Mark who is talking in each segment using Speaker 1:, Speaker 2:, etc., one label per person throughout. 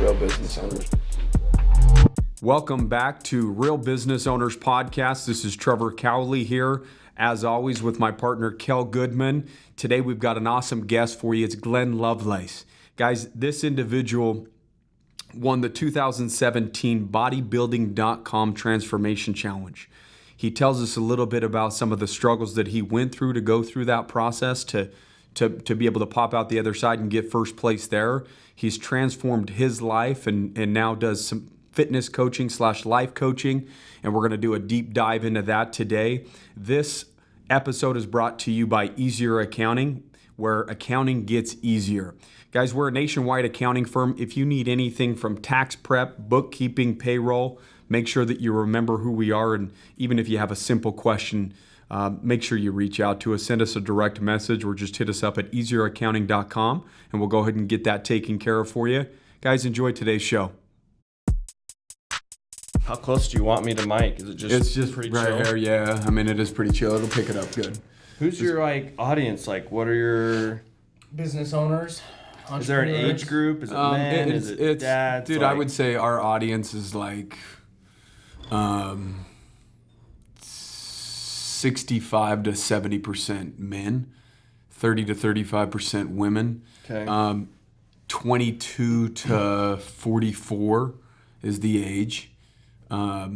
Speaker 1: real business owners.
Speaker 2: Welcome back to Real Business Owners Podcast. This is Trevor Cowley here, as always, with my partner, Kale Goodman. Today, we've got an awesome guest for you. It's Glen Lovelace. Guys, this individual won the 2017 Bodybuilding.com Transformation Challenge. He tells us a little bit about some of the struggles that he went through to go through that process to be able to pop out the other side and get first place there. He's transformed his life and now does some fitness coaching / life coaching, and we're going to do a deep dive into that today. This episode is brought to you by Easier Accounting, where accounting gets easier. Guys, we're a nationwide accounting firm. If you need anything from tax prep, bookkeeping, payroll, make sure that you remember who we are, and even if you have a simple question, make sure you reach out to us, send us a direct message, or just hit us up at easieraccounting.com, and we'll go ahead and get that taken care of for you. Guys, enjoy today's show.
Speaker 1: How close do you want me to mic? Is it just
Speaker 2: It's just
Speaker 1: pretty
Speaker 2: right
Speaker 1: chill?
Speaker 2: here, yeah. I mean, it is pretty chill. It'll pick it up good.
Speaker 1: Who's your audience? What are your...
Speaker 3: Business owners,
Speaker 1: Is there an
Speaker 3: entrepreneurs.
Speaker 1: age group? Is it men? Is it dads?
Speaker 2: Dude, I would say our audience is 65 to 70% men, 30 to 35% women.
Speaker 1: Okay.
Speaker 2: 22 to 44 is the age. A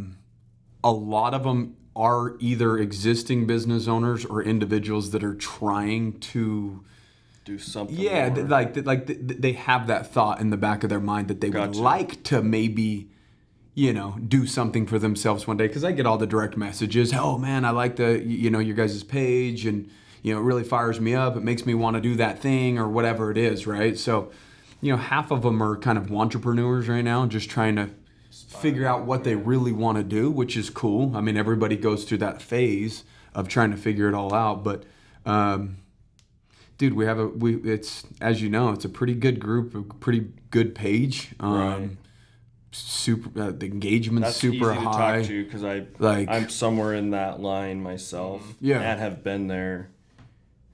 Speaker 2: lot of them are either existing business owners or individuals that are trying to
Speaker 1: do something.
Speaker 2: Yeah,
Speaker 1: more.
Speaker 2: they have that thought in the back of their mind that they would
Speaker 1: Gotcha.
Speaker 2: like to maybe, do something for themselves one day. Because I get all the direct messages. Oh man, I like your guys' page, and it really fires me up. It makes me want to do that thing or whatever it is, right? So, half of them are kind of entrepreneurs right now, just trying to figure out what they really want to do, which is cool. I mean, everybody goes through that phase of trying to figure it all out, but. Dude, it's as you know, it's a pretty good group, a pretty good page.
Speaker 1: Right.
Speaker 2: Super, the engagement's
Speaker 1: That's
Speaker 2: super
Speaker 1: easy
Speaker 2: high.
Speaker 1: to talk to because
Speaker 2: Like-
Speaker 1: I'm somewhere in that line myself.
Speaker 2: Yeah.
Speaker 1: And have been there,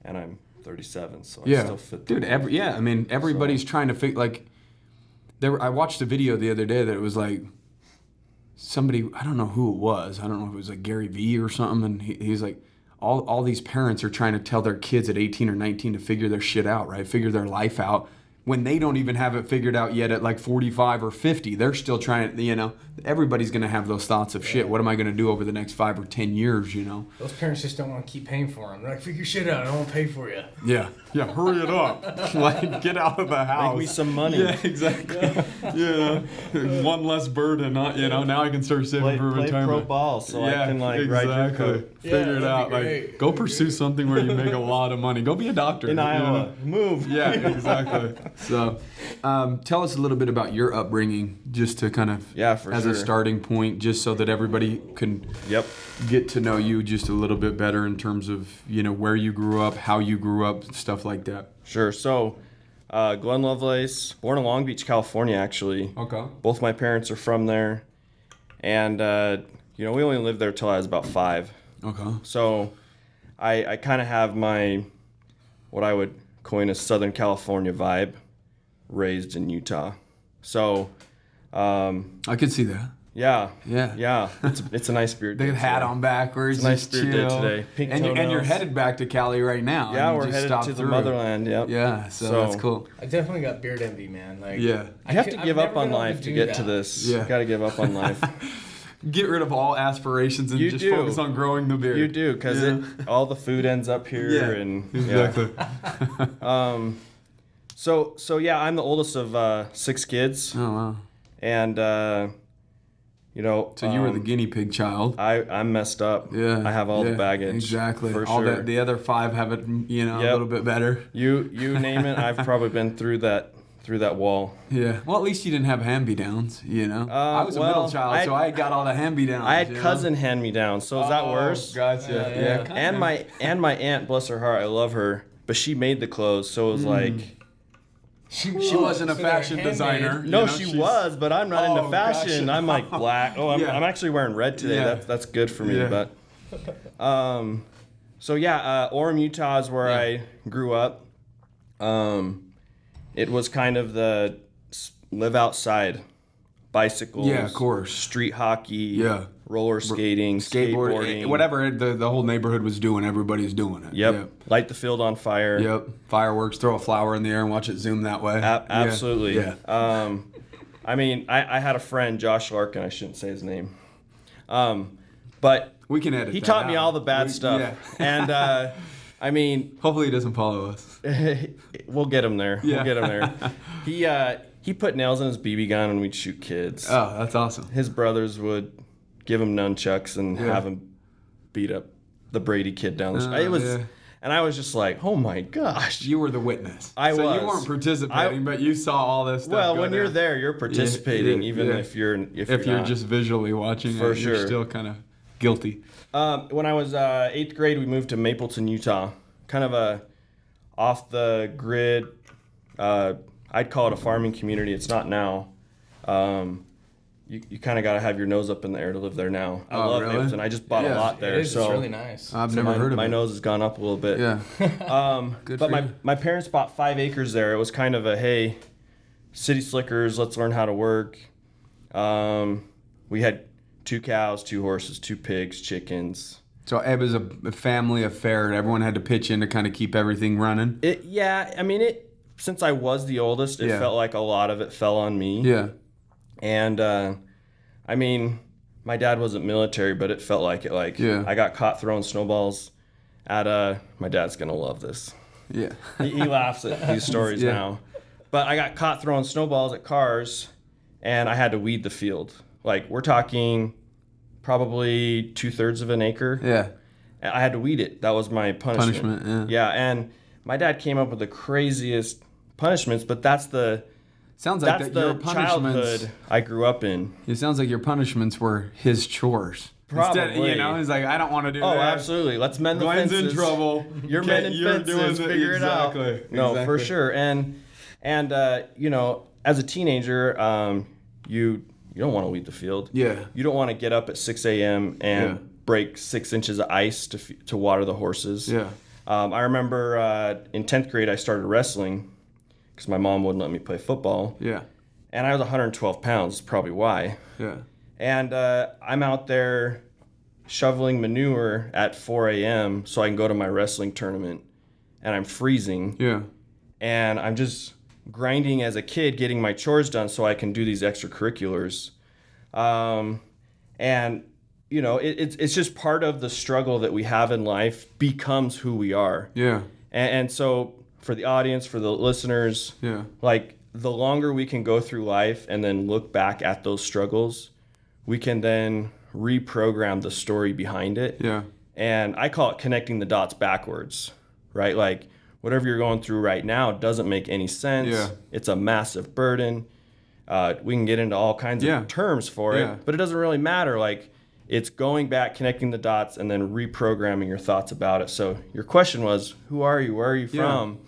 Speaker 1: and I'm 37, so I
Speaker 2: Yeah,
Speaker 1: still fit.
Speaker 2: dude. Everybody's trying to figure. I watched a video the other day that it was somebody, I don't know who it was. I don't know if it was Gary Vee or something, and he's like, all these parents are trying to tell their kids at 18 or 19 to figure their shit out, right? Figure their life out when they don't even have it figured out yet at 45 or 50. They're still trying to, everybody's going to have those thoughts of shit. What am I going to do over the next 5 or 10 years,
Speaker 3: Those parents just don't want to keep paying for them. They're like, figure shit out. I don't want to pay for you.
Speaker 2: Yeah, hurry it up. Get out of the house.
Speaker 1: Make me some money.
Speaker 2: Yeah, exactly. One less burden, now I can start saving for
Speaker 1: play
Speaker 2: retirement.
Speaker 1: pro ball so I can ride your coat.
Speaker 2: Figure it out.
Speaker 3: great.
Speaker 2: Go pursue something where you make a lot of money. Go be a doctor.
Speaker 1: In Iowa. Move.
Speaker 2: Yeah, exactly. So, tell us a little bit about your upbringing, just to kind of,
Speaker 1: for
Speaker 2: as
Speaker 1: sure.
Speaker 2: a starting point, just so that everybody can get to know you just a little bit better in terms of, where you grew up, how you grew up, stuff like that.
Speaker 1: Sure. So, Glen Lovelace, born in Long Beach, California, actually.
Speaker 2: Okay.
Speaker 1: Both my parents are from there. And, we only lived there till I was about 5.
Speaker 2: Okay.
Speaker 1: So, I kind of have what I would coin a Southern California vibe, raised in Utah. So,
Speaker 2: I could see that.
Speaker 1: Yeah.
Speaker 2: Yeah.
Speaker 1: It's a nice beard.
Speaker 2: They
Speaker 1: day
Speaker 2: got hat
Speaker 1: today.
Speaker 2: on backwards.
Speaker 1: It's a nice
Speaker 2: just
Speaker 1: beard day
Speaker 2: chill.
Speaker 1: today. Pink
Speaker 2: And you're
Speaker 1: toenails.
Speaker 2: headed back to Cali right now.
Speaker 1: Yeah,
Speaker 2: and you
Speaker 1: we're
Speaker 2: just
Speaker 1: headed
Speaker 2: stopped
Speaker 1: to the
Speaker 2: through.
Speaker 1: motherland. Yep.
Speaker 2: Yeah, so that's cool.
Speaker 3: I definitely got beard envy, man.
Speaker 2: Yeah.
Speaker 1: You have to give up on life to get to this.
Speaker 2: Yeah.
Speaker 1: You got to give up on life.
Speaker 2: Get rid of all aspirations and
Speaker 1: You
Speaker 2: just
Speaker 1: do.
Speaker 2: focus on growing the beard.
Speaker 1: You do, because all the food ends up here.
Speaker 2: Exactly.
Speaker 1: So I'm the oldest of 6 kids,
Speaker 2: Oh wow.
Speaker 1: and
Speaker 2: So you were the guinea pig child.
Speaker 1: I'm messed up.
Speaker 2: Yeah.
Speaker 1: I have all the baggage.
Speaker 2: Exactly.
Speaker 1: For
Speaker 2: All
Speaker 1: sure.
Speaker 2: the other 5 have it, a little bit better.
Speaker 1: You name it, I've probably been through that wall.
Speaker 2: Yeah. Well, at least you didn't have hand-me-downs, I was a middle child, so I got all the hand-me-downs.
Speaker 1: I had cousin hand me down, so is that worse?
Speaker 2: Gotcha.
Speaker 3: Yeah.
Speaker 1: And my aunt, bless her heart, I love her, but she made the clothes, so it was like.
Speaker 2: She wasn't a fashion designer.
Speaker 1: No, she was, but I'm not into fashion.
Speaker 2: Gotcha.
Speaker 1: I'm like black. Oh, I'm actually wearing red today.
Speaker 2: Yeah.
Speaker 1: That's good for me.
Speaker 2: Yeah.
Speaker 1: But, Orem, Utah is where I grew up. It was kind of the live outside, bicycles,
Speaker 2: Yeah, of course.
Speaker 1: street hockey,
Speaker 2: Yeah.
Speaker 1: roller skating, skateboarding,
Speaker 2: whatever the whole neighborhood was doing, everybody's doing it.
Speaker 1: Yep. Light the field on fire.
Speaker 2: Yep. Fireworks, throw a flower in the air and watch it zoom that way.
Speaker 1: Absolutely.
Speaker 2: Yeah.
Speaker 1: I mean, I had a friend, Josh Larkin. I shouldn't say his name, but
Speaker 2: We can edit.
Speaker 1: he
Speaker 2: that
Speaker 1: taught me
Speaker 2: out.
Speaker 1: all the bad stuff.
Speaker 2: Yeah.
Speaker 1: And I mean,
Speaker 2: Hopefully he doesn't follow us.
Speaker 1: we'll get him there.
Speaker 2: Yeah.
Speaker 1: We'll get him there. He put nails in his BB gun when we'd shoot kids.
Speaker 2: Oh, that's awesome.
Speaker 1: His brothers would give him nunchucks and
Speaker 2: Yeah.
Speaker 1: have him beat up the Brady kid down the street.
Speaker 2: Yeah.
Speaker 1: And I was just like, oh my gosh.
Speaker 2: You were the witness.
Speaker 1: I
Speaker 2: so
Speaker 1: was.
Speaker 2: you weren't participating, but you saw all this stuff.
Speaker 1: Well,
Speaker 2: go
Speaker 1: when
Speaker 2: down.
Speaker 1: you're there, you're participating, even
Speaker 2: yeah.
Speaker 1: if you're
Speaker 2: You're
Speaker 1: not.
Speaker 2: just visually watching
Speaker 1: For
Speaker 2: it, you're
Speaker 1: sure.
Speaker 2: still kind of guilty.
Speaker 1: When I was 8th grade, we moved to Mapleton, Utah. Kind of a off the grid. I'd call it a farming community. It's not now. You kind of got to have your nose up in the air to live there now. I love
Speaker 2: really?
Speaker 1: Mapleton. I just bought
Speaker 2: Yeah.
Speaker 1: a lot
Speaker 3: It
Speaker 1: there.
Speaker 3: is.
Speaker 1: So
Speaker 3: It's really nice.
Speaker 2: I've never heard of
Speaker 1: my
Speaker 2: it.
Speaker 1: nose has gone up a little bit.
Speaker 2: Yeah.
Speaker 1: But
Speaker 2: for you.
Speaker 1: my parents bought 5 acres there. It was kind of a, hey, city slickers, let's learn how to work. We had 2 cows, 2 horses, 2 pigs, chickens.
Speaker 2: So it was a family affair. Everyone had to pitch in to kind of keep everything running.
Speaker 1: Since I was the oldest, it
Speaker 2: Yeah.
Speaker 1: felt like a lot of it fell on me.
Speaker 2: Yeah.
Speaker 1: And my dad wasn't military, but it felt like it. Like
Speaker 2: Yeah.
Speaker 1: I got caught throwing snowballs at my dad's gonna love this.
Speaker 2: Yeah.
Speaker 1: He laughs at these stories
Speaker 2: Yeah.
Speaker 1: now. But I got caught throwing snowballs at cars, and I had to weed the field. Like we're talking probably 2/3 of an acre.
Speaker 2: Yeah.
Speaker 1: I had to weed it. That was my punishment.
Speaker 2: Yeah.
Speaker 1: And my dad came up with the craziest punishments, but that's the
Speaker 2: Sounds like your
Speaker 1: the
Speaker 2: punishments.
Speaker 1: childhood I grew up in.
Speaker 2: It sounds like your punishments were his chores. Instead,
Speaker 1: Probably.
Speaker 2: he's like, I don't want to do
Speaker 1: Oh,
Speaker 2: that.
Speaker 1: absolutely. Let's mend the
Speaker 2: Glen's
Speaker 1: fences.
Speaker 2: in trouble.
Speaker 1: You're
Speaker 2: Okay,
Speaker 1: mending
Speaker 2: you're doing
Speaker 1: fences.
Speaker 2: it.
Speaker 1: Figure it out.
Speaker 2: Exactly.
Speaker 1: No, for
Speaker 2: Exactly.
Speaker 1: sure. And as a teenager, you don't want to weed the field.
Speaker 2: Yeah.
Speaker 1: You don't want to get up at 6 a.m. and
Speaker 2: Yeah.
Speaker 1: break 6 inches of ice to water the horses.
Speaker 2: Yeah.
Speaker 1: I remember in 10th grade I started wrestling because my mom wouldn't let me play football.
Speaker 2: Yeah.
Speaker 1: And I was 112 pounds, probably why.
Speaker 2: Yeah.
Speaker 1: And I'm out there shoveling manure at 4 a.m. so I can go to my wrestling tournament. And I'm freezing.
Speaker 2: Yeah.
Speaker 1: And I'm just grinding as a kid, getting my chores done so I can do these extracurriculars. It's just part of the struggle that we have in life becomes who we are.
Speaker 2: Yeah.
Speaker 1: And so for the audience, for the listeners,
Speaker 2: Yeah.
Speaker 1: like the longer we can go through life and then look back at those struggles, we can then reprogram the story behind it.
Speaker 2: Yeah.
Speaker 1: And I call it connecting the dots backwards, right? Like whatever you're going through right now doesn't make any sense.
Speaker 2: Yeah.
Speaker 1: It's a massive burden. We can get into all kinds
Speaker 2: Yeah.
Speaker 1: of terms for
Speaker 2: Yeah.
Speaker 1: it, but it doesn't really matter. Like it's going back, connecting the dots, and then reprogramming your thoughts about it. So your question was, who are you? Where are you
Speaker 2: Yeah.
Speaker 1: from?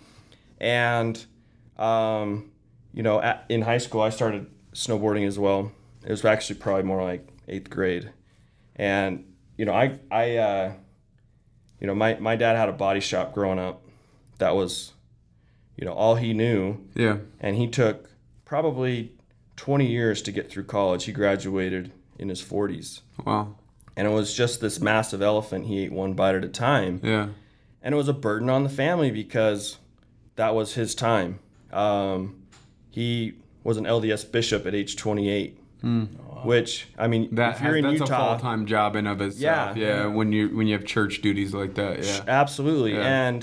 Speaker 1: And, in high school, I started snowboarding as well. It was actually probably more like 8th grade. And, my dad had a body shop growing up. That was, all he knew.
Speaker 2: Yeah.
Speaker 1: And he took probably 20 years to get through college. He graduated in his 40s.
Speaker 2: Wow.
Speaker 1: And it was just this massive elephant. He ate one bite at a time.
Speaker 2: Yeah.
Speaker 1: And it was a burden on the family because that was his time. He was an LDS bishop at age 28, which, if you're in
Speaker 2: that's
Speaker 1: Utah,
Speaker 2: a full-time job in of itself.
Speaker 1: Yeah.
Speaker 2: When you have church duties like that. Yeah.
Speaker 1: absolutely.
Speaker 2: Yeah.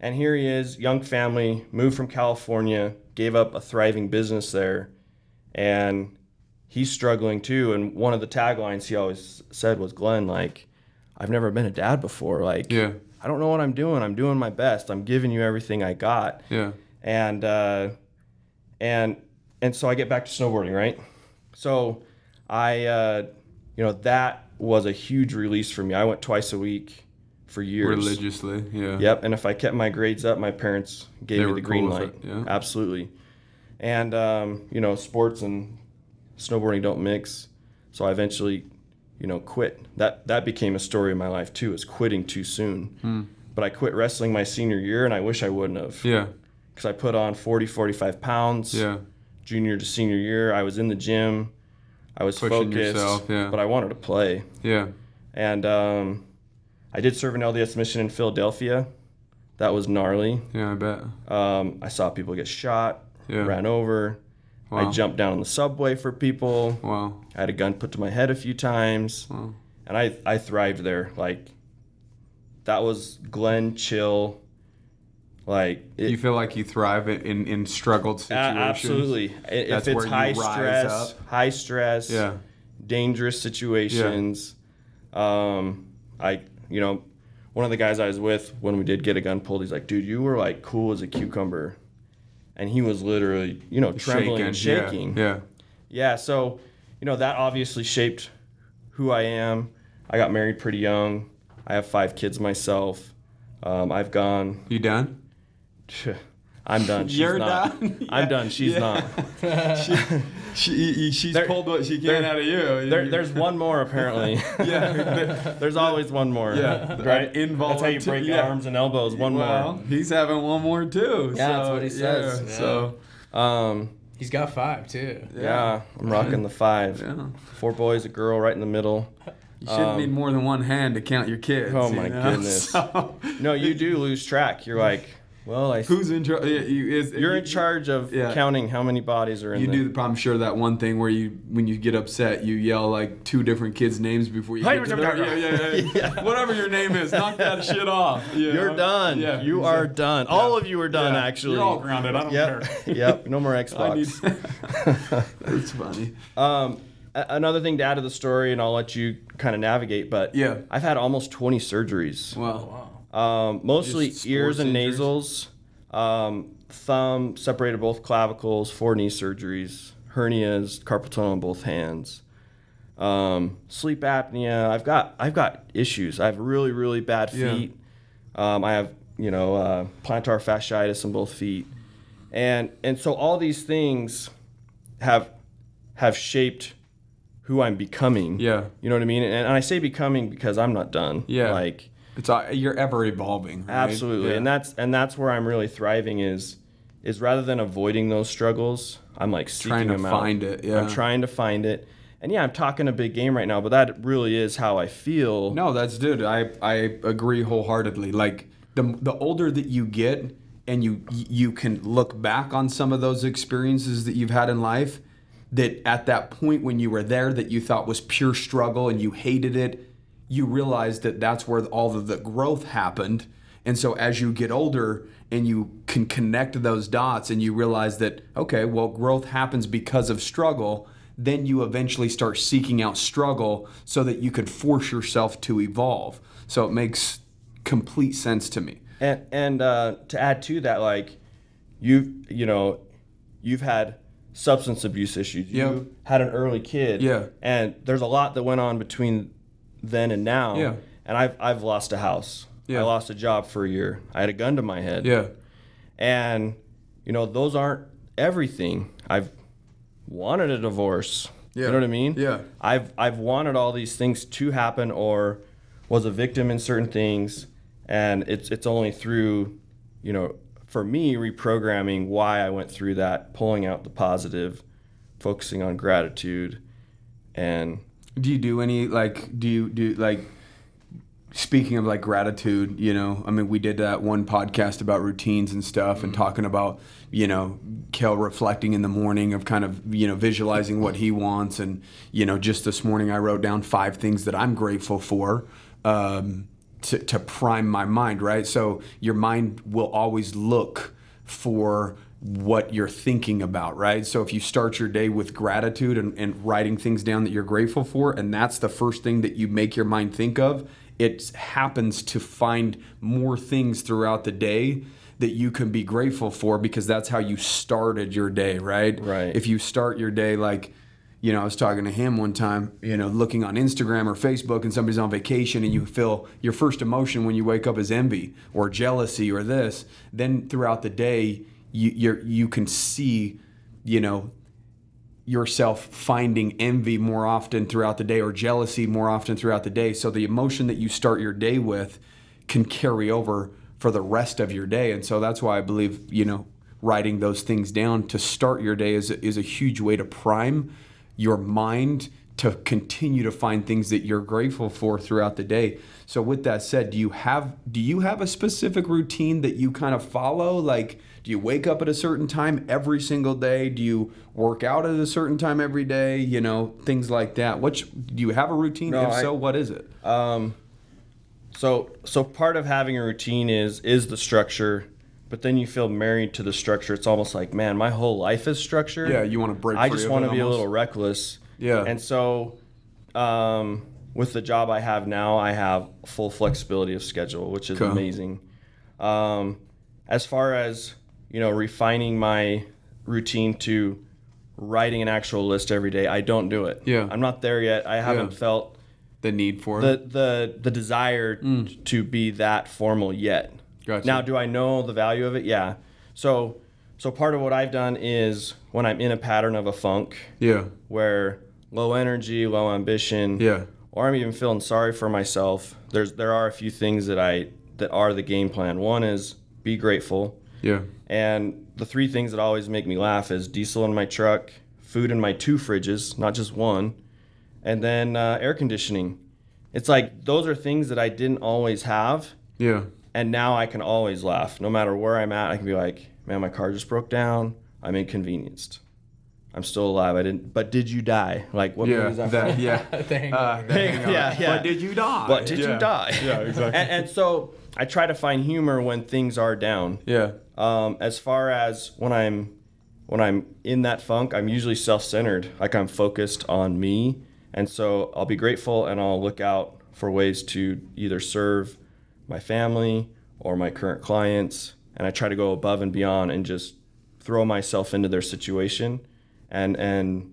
Speaker 1: And here he is, young family, moved from California, gave up a thriving business there, and he's struggling too. And one of the taglines he always said was, Glen, like, I've never been a dad before. Like,
Speaker 2: Yeah.
Speaker 1: I don't know what I'm doing. I'm doing my best. I'm giving you everything I got.
Speaker 2: Yeah.
Speaker 1: And so I get back to snowboarding, right? So that was a huge release for me. I went twice a week for years.
Speaker 2: Religiously. Yeah.
Speaker 1: Yep. And if I kept my grades up, my parents gave
Speaker 2: They
Speaker 1: me
Speaker 2: were
Speaker 1: the green
Speaker 2: cool with
Speaker 1: light.
Speaker 2: it, yeah.
Speaker 1: Absolutely. And, sports and snowboarding don't mix. So I eventually, quit. That became a story of my life too, is quitting too soon. But I quit wrestling my senior year, and I wish I wouldn't have.
Speaker 2: Yeah.
Speaker 1: Because I put on 40, 45 pounds.
Speaker 2: Yeah.
Speaker 1: junior to senior year, I was in the gym. I was
Speaker 2: Pushing
Speaker 1: focused,
Speaker 2: yourself, yeah.
Speaker 1: but I wanted to play.
Speaker 2: Yeah.
Speaker 1: And I did serve an LDS mission in Philadelphia. That was gnarly.
Speaker 2: Yeah, I bet.
Speaker 1: I saw people get shot,
Speaker 2: Yeah.
Speaker 1: ran over.
Speaker 2: Wow.
Speaker 1: I jumped down on the subway for people.
Speaker 2: Wow.
Speaker 1: I had a gun put to my head a few times.
Speaker 2: Wow.
Speaker 1: And I thrived there. Like, that was Glen chill. Like,
Speaker 2: You feel like you thrive in struggled situations?
Speaker 1: absolutely.
Speaker 2: That's
Speaker 1: If
Speaker 2: where
Speaker 1: it's
Speaker 2: you rise up.
Speaker 1: high stress,
Speaker 2: Yeah.
Speaker 1: dangerous situations. One of the guys I was with when we did get a gun pulled, he's like, dude, you were like cool as a cucumber. And he was literally, trembling and shaking.
Speaker 2: Yeah.
Speaker 1: Yeah, so, that obviously shaped who I am. I got married pretty young. I have 5 kids myself. I've gone.
Speaker 2: You done?
Speaker 1: I'm done. She's
Speaker 2: You're
Speaker 1: not.
Speaker 2: done?
Speaker 1: I'm done. She's not.
Speaker 2: She's pulled what she can out of you.
Speaker 1: There's one more apparently.
Speaker 2: Yeah.
Speaker 1: There's always one more.
Speaker 2: Yeah.
Speaker 1: Right. That's how you break arms and elbows. One more.
Speaker 2: He's having one more too.
Speaker 1: Yeah, that's
Speaker 2: so,
Speaker 1: what he says.
Speaker 2: Yeah, so.
Speaker 3: He's got 5 too.
Speaker 1: Yeah, I'm rocking the 5.
Speaker 2: Yeah.
Speaker 1: 4 boys, a girl, right in the middle.
Speaker 2: You shouldn't need more than one hand to count your kids.
Speaker 1: Oh my goodness.
Speaker 2: So,
Speaker 1: No, you do lose track. You're like, well,
Speaker 2: who's in charge?
Speaker 1: You're in charge of counting how many bodies are in
Speaker 2: You
Speaker 1: there.
Speaker 2: do, I'm sure, that one thing where when you get upset, you yell like 2 different kids' names before you get to their, yeah. Whatever your name is, knock that shit off.
Speaker 1: You're done.
Speaker 2: Yeah,
Speaker 1: you are done. All of you are done, actually.
Speaker 2: You're all grounded. I don't care.
Speaker 1: Yep. No more Xbox.
Speaker 2: That's funny.
Speaker 1: Another thing to add to the story, and I'll let you kind of navigate, but
Speaker 2: Yeah.
Speaker 1: I've had almost 20 surgeries.
Speaker 2: Wow.
Speaker 1: Mostly
Speaker 2: Just
Speaker 1: ears and
Speaker 2: sports
Speaker 1: nasals. Thumb separated both clavicles, 4 knee surgeries, hernias, carpal tunnel in both hands. Sleep apnea. I've got issues. I have really, really bad feet. I have plantar fasciitis in both feet, and so all these things have shaped who I'm becoming.
Speaker 2: Yeah.
Speaker 1: You know what I mean? And I say becoming because I'm not done.
Speaker 2: Yeah.
Speaker 1: Like,
Speaker 2: It's you're ever evolving. Right?
Speaker 1: absolutely.
Speaker 2: Yeah.
Speaker 1: And that's where I'm really thriving is rather than avoiding those struggles, I'm like seeking
Speaker 2: Trying to
Speaker 1: them out.
Speaker 2: find it, yeah.
Speaker 1: I'm trying to find it. And yeah, I'm talking a big game right now, but that really is how I feel.
Speaker 2: No, dude. I agree wholeheartedly. Like the older that you get, and you can look back on some of those experiences that you've had in life, that at that point when you were there that you thought was pure struggle and you hated it, you realize that that's where all of the growth happened. And so as you get older and you can connect those dots and you realize that, okay, well, growth happens because of struggle, then you eventually start seeking out struggle so that you can force yourself to evolve. So it makes complete sense to me.
Speaker 1: And to add to that, like you've had substance abuse issues. You had an early kid.
Speaker 2: Yeah.
Speaker 1: And there's a lot that went on between then and now.
Speaker 2: Yeah.
Speaker 1: And I've lost a house.
Speaker 2: Yeah.
Speaker 1: I lost a job for a year. I had a gun to my head.
Speaker 2: Yeah.
Speaker 1: And those aren't everything. I've wanted a divorce.
Speaker 2: Yeah.
Speaker 1: You know what I mean?
Speaker 2: Yeah.
Speaker 1: I've wanted all these things to happen or was a victim in certain things, and it's only through, for me, reprogramming why I went through that, pulling out the positive, focusing on gratitude. And
Speaker 2: do you do any speaking of like gratitude, I mean, we did that one podcast about routines and stuff and talking about, Kale reflecting in the morning of kind of, visualizing what he wants. And, just this morning I wrote down 5 things that I'm grateful for to prime my mind, right? So your mind will always look for what you're thinking about, right? So if you start your day with gratitude and writing things down that you're grateful for, and that's the first thing that you make your mind think of, it happens to find more things throughout the day that you can be grateful for because that's how you started your day, right?
Speaker 1: Right.
Speaker 2: If you start your day like, I was talking to him one time, looking on Instagram or Facebook and somebody's on vacation and you feel your first emotion when you wake up is envy or jealousy or this, then throughout the day, you can see, yourself finding envy more often throughout the day or jealousy more often throughout the day. So the emotion that you start your day with can carry over for the rest of your day. And so that's why I believe, writing those things down to start your day is a huge way to prime your mind to continue to find things that you're grateful for throughout the day. So with that said, do you have a specific routine that you kind of follow? Like, do you wake up at a certain time every single day? Do you work out at a certain time every day? You know, things like that. Do you have a routine?
Speaker 1: No,
Speaker 2: if so, what is it?
Speaker 1: So part of having a routine is the structure, but then you feel married to the structure. It's almost like, man, my whole life is structured.
Speaker 2: Yeah, you want to break
Speaker 1: I
Speaker 2: free
Speaker 1: just
Speaker 2: of
Speaker 1: want
Speaker 2: it
Speaker 1: to be a
Speaker 2: almost?
Speaker 1: little reckless.
Speaker 2: Yeah.
Speaker 1: And so with the job I have now, I have full flexibility of schedule, which is
Speaker 2: Cool.
Speaker 1: amazing. As far as, refining my routine to writing an actual list every day, I don't do it.
Speaker 2: Yeah.
Speaker 1: I'm not there yet. I haven't felt
Speaker 2: The need for it.
Speaker 1: the desire to be that formal yet.
Speaker 2: Gotcha.
Speaker 1: Now, do I know the value of it? Yeah. So part of what I've done is when I'm in a pattern of a funk
Speaker 2: Yeah.
Speaker 1: where low energy, low ambition,
Speaker 2: Yeah.
Speaker 1: or I'm even feeling sorry for myself, there are a few things that are the game plan. One is be grateful.
Speaker 2: Yeah.
Speaker 1: And the three things that always make me laugh is diesel in my truck, food in my 2 fridges, not just one, and then air conditioning. It's like those are things that I didn't always have,
Speaker 2: Yeah.
Speaker 1: and now I can always laugh. No matter where I'm at, I can be like, man, my car just broke down. I'm inconvenienced. I'm still alive. But did you die? Like, what movie is that from?
Speaker 2: Yeah.
Speaker 3: The Hangover.
Speaker 1: Yeah.
Speaker 2: But did you die?
Speaker 1: But did you die?
Speaker 2: Yeah, exactly.
Speaker 1: And so I try to find humor when things are down.
Speaker 2: Yeah.
Speaker 1: As far as when I'm in that funk, I'm usually self-centered. Like I'm focused on me. And so I'll be grateful and I'll look out for ways to either serve my family or my current clients. And I try to go above and beyond and just throw myself into their situation. And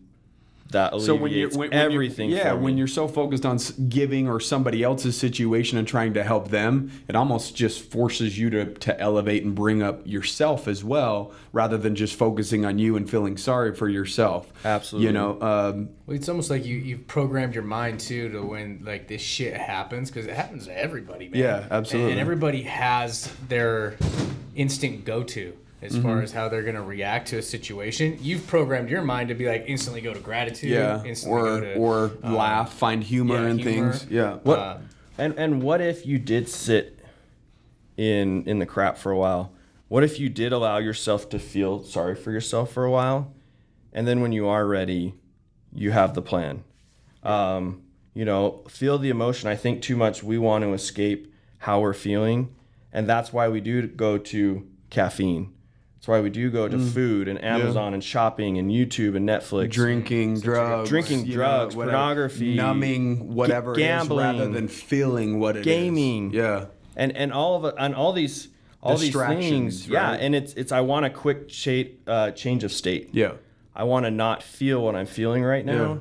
Speaker 1: that alleviates everything for me.
Speaker 2: when you're so focused on giving or somebody else's situation and trying to help them, it almost just forces you to elevate and bring up yourself as well, rather than just focusing on you and feeling sorry for yourself.
Speaker 1: Absolutely.
Speaker 3: Well, it's almost like you've programmed your mind too to when like this shit happens, because it happens to everybody, man.
Speaker 2: Yeah, absolutely.
Speaker 3: And everybody has their instant go-to as far
Speaker 2: Mm-hmm.
Speaker 3: as how they're gonna react to a situation. You've programmed your mind to be like instantly go to gratitude,
Speaker 2: Yeah,
Speaker 3: instantly go to
Speaker 2: or laugh, find humor in
Speaker 3: humor.
Speaker 2: things. Yeah.
Speaker 1: What and what if you did sit in the crap for a while? What if you did allow yourself to feel sorry for yourself for a while, and then when you are ready, you have the plan? Feel the emotion. I think too much we want to escape how we're feeling, and that's why we do go to caffeine. That's why we do go to food and Amazon and shopping and YouTube and Netflix.
Speaker 2: Drinking, drugs,
Speaker 1: drugs,
Speaker 2: whatever,
Speaker 1: pornography,
Speaker 2: numbing, whatever
Speaker 1: gambling,
Speaker 2: it is, rather than feeling what it
Speaker 1: gaming.
Speaker 2: is. Yeah.
Speaker 1: And all these
Speaker 2: Distractions,
Speaker 1: things. Yeah,
Speaker 2: right?
Speaker 1: and it's I want a quick change of state.
Speaker 2: Yeah.
Speaker 1: I want to not feel what I'm feeling right now.
Speaker 2: Yeah.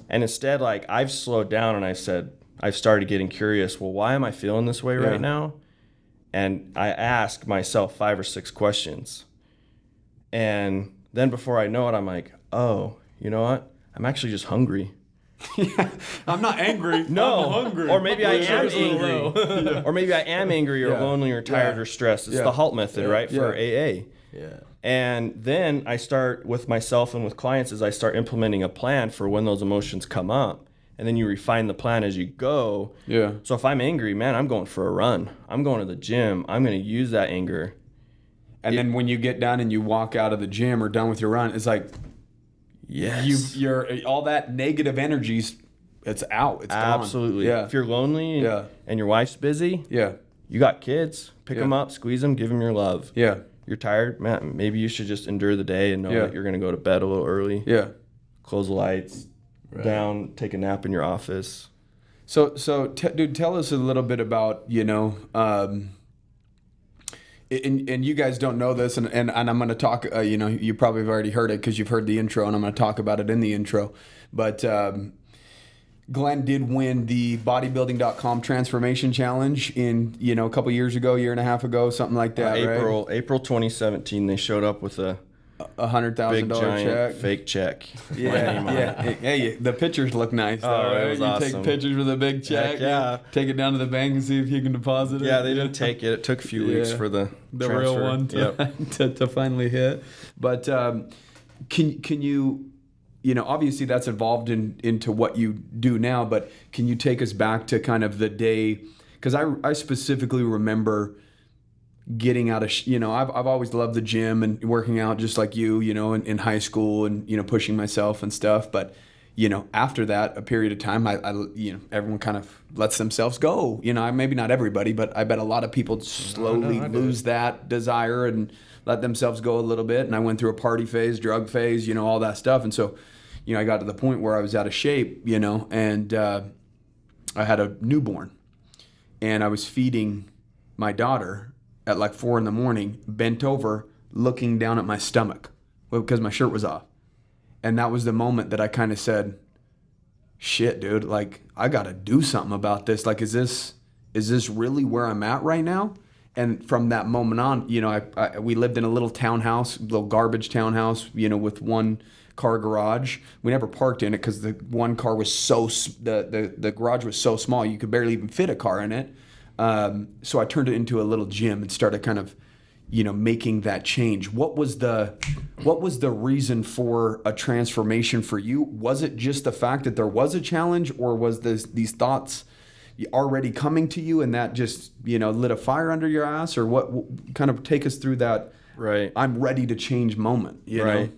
Speaker 1: And instead, like, I've slowed down and I've started getting curious. Well, why am I feeling this way
Speaker 2: Yeah.
Speaker 1: right now? And I ask myself 5 or 6 questions. And then before I know it, I'm like, oh, you know what? I'm actually just hungry.
Speaker 2: I'm not angry.
Speaker 1: No,
Speaker 2: I'm hungry.
Speaker 1: or maybe I am
Speaker 3: Sure.
Speaker 1: angry, or maybe I am angry, or
Speaker 2: Yeah.
Speaker 1: lonely, or tired,
Speaker 2: Yeah.
Speaker 1: or stressed. It's
Speaker 2: Yeah.
Speaker 1: the HALT method, right, for
Speaker 2: Yeah.
Speaker 1: AA.
Speaker 3: Yeah.
Speaker 1: And then I start with myself and with clients as I start implementing a plan for when those emotions come up, and then you refine the plan as you go.
Speaker 2: Yeah.
Speaker 1: So if I'm angry, man, I'm going for a run. I'm going to the gym. I'm going to use that anger.
Speaker 2: And then when you get done and you walk out of the gym or done with your run, it's like
Speaker 1: Yes.
Speaker 2: you're all that negative energy's it's out. It's gone.
Speaker 1: Absolutely.
Speaker 2: Yeah.
Speaker 1: If you're lonely
Speaker 2: Yeah.
Speaker 1: and your wife's busy,
Speaker 2: Yeah.
Speaker 1: you got kids, pick
Speaker 2: Yeah.
Speaker 1: them up, squeeze them, give them your love.
Speaker 2: Yeah.
Speaker 1: You're tired, man, maybe you should just endure the day and know
Speaker 2: Yeah.
Speaker 1: that you're going to go to bed a little early.
Speaker 2: Yeah.
Speaker 1: Close the lights down, take a nap in your office.
Speaker 2: So dude, tell us a little bit about, and you guys don't know this, and I'm going to talk, you probably have already heard it because you've heard the intro, and I'm going to talk about it in the intro. But Glen did win the bodybuilding.com transformation challenge in, a couple years ago, year and a half ago, something like that, right?
Speaker 1: April 2017, they showed up with a
Speaker 2: $100,000
Speaker 1: big giant
Speaker 2: check.
Speaker 1: fake check.
Speaker 2: Yeah. Hey, the pictures look nice though,
Speaker 1: Oh, it
Speaker 2: right?
Speaker 1: was
Speaker 2: You
Speaker 1: awesome.
Speaker 2: take pictures with a big check.
Speaker 1: Heck yeah.
Speaker 2: Take it down to the bank and see if you can deposit it.
Speaker 1: Yeah, they didn't take it. It took a few weeks for the transfer.
Speaker 2: real one to finally hit. But can you, obviously that's evolved into what you do now, but can you take us back to kind of the day? Because I specifically remember getting out of, I've always loved the gym and working out just like you, in high school and, pushing myself and stuff. But, after that, a period of time, I everyone kind of lets themselves go. Maybe not everybody, but I bet a lot of people slowly lose that desire and let themselves go a little bit. And I went through a party phase, drug phase, all that stuff. And so, I got to the point where I was out of shape, and I had a newborn and I was feeding my daughter at like 4 a.m, bent over, looking down at my stomach because my shirt was off. And that was the moment that I kind of said, shit, dude, like I got to do something about this. Like, is this really where I'm at right now? And from that moment on, we lived in a little townhouse, little garbage townhouse, with one car garage. We never parked in it because the one car was the garage was so small you could barely even fit a car in it. So I turned it into a little gym and started kind of, making that change. What was the reason for a transformation for you? Was it just the fact that there was a challenge, or was these thoughts already coming to you and that just, lit a fire under your ass? Or what kind of take us through that,
Speaker 1: Right.
Speaker 2: I'm ready to change moment, you know?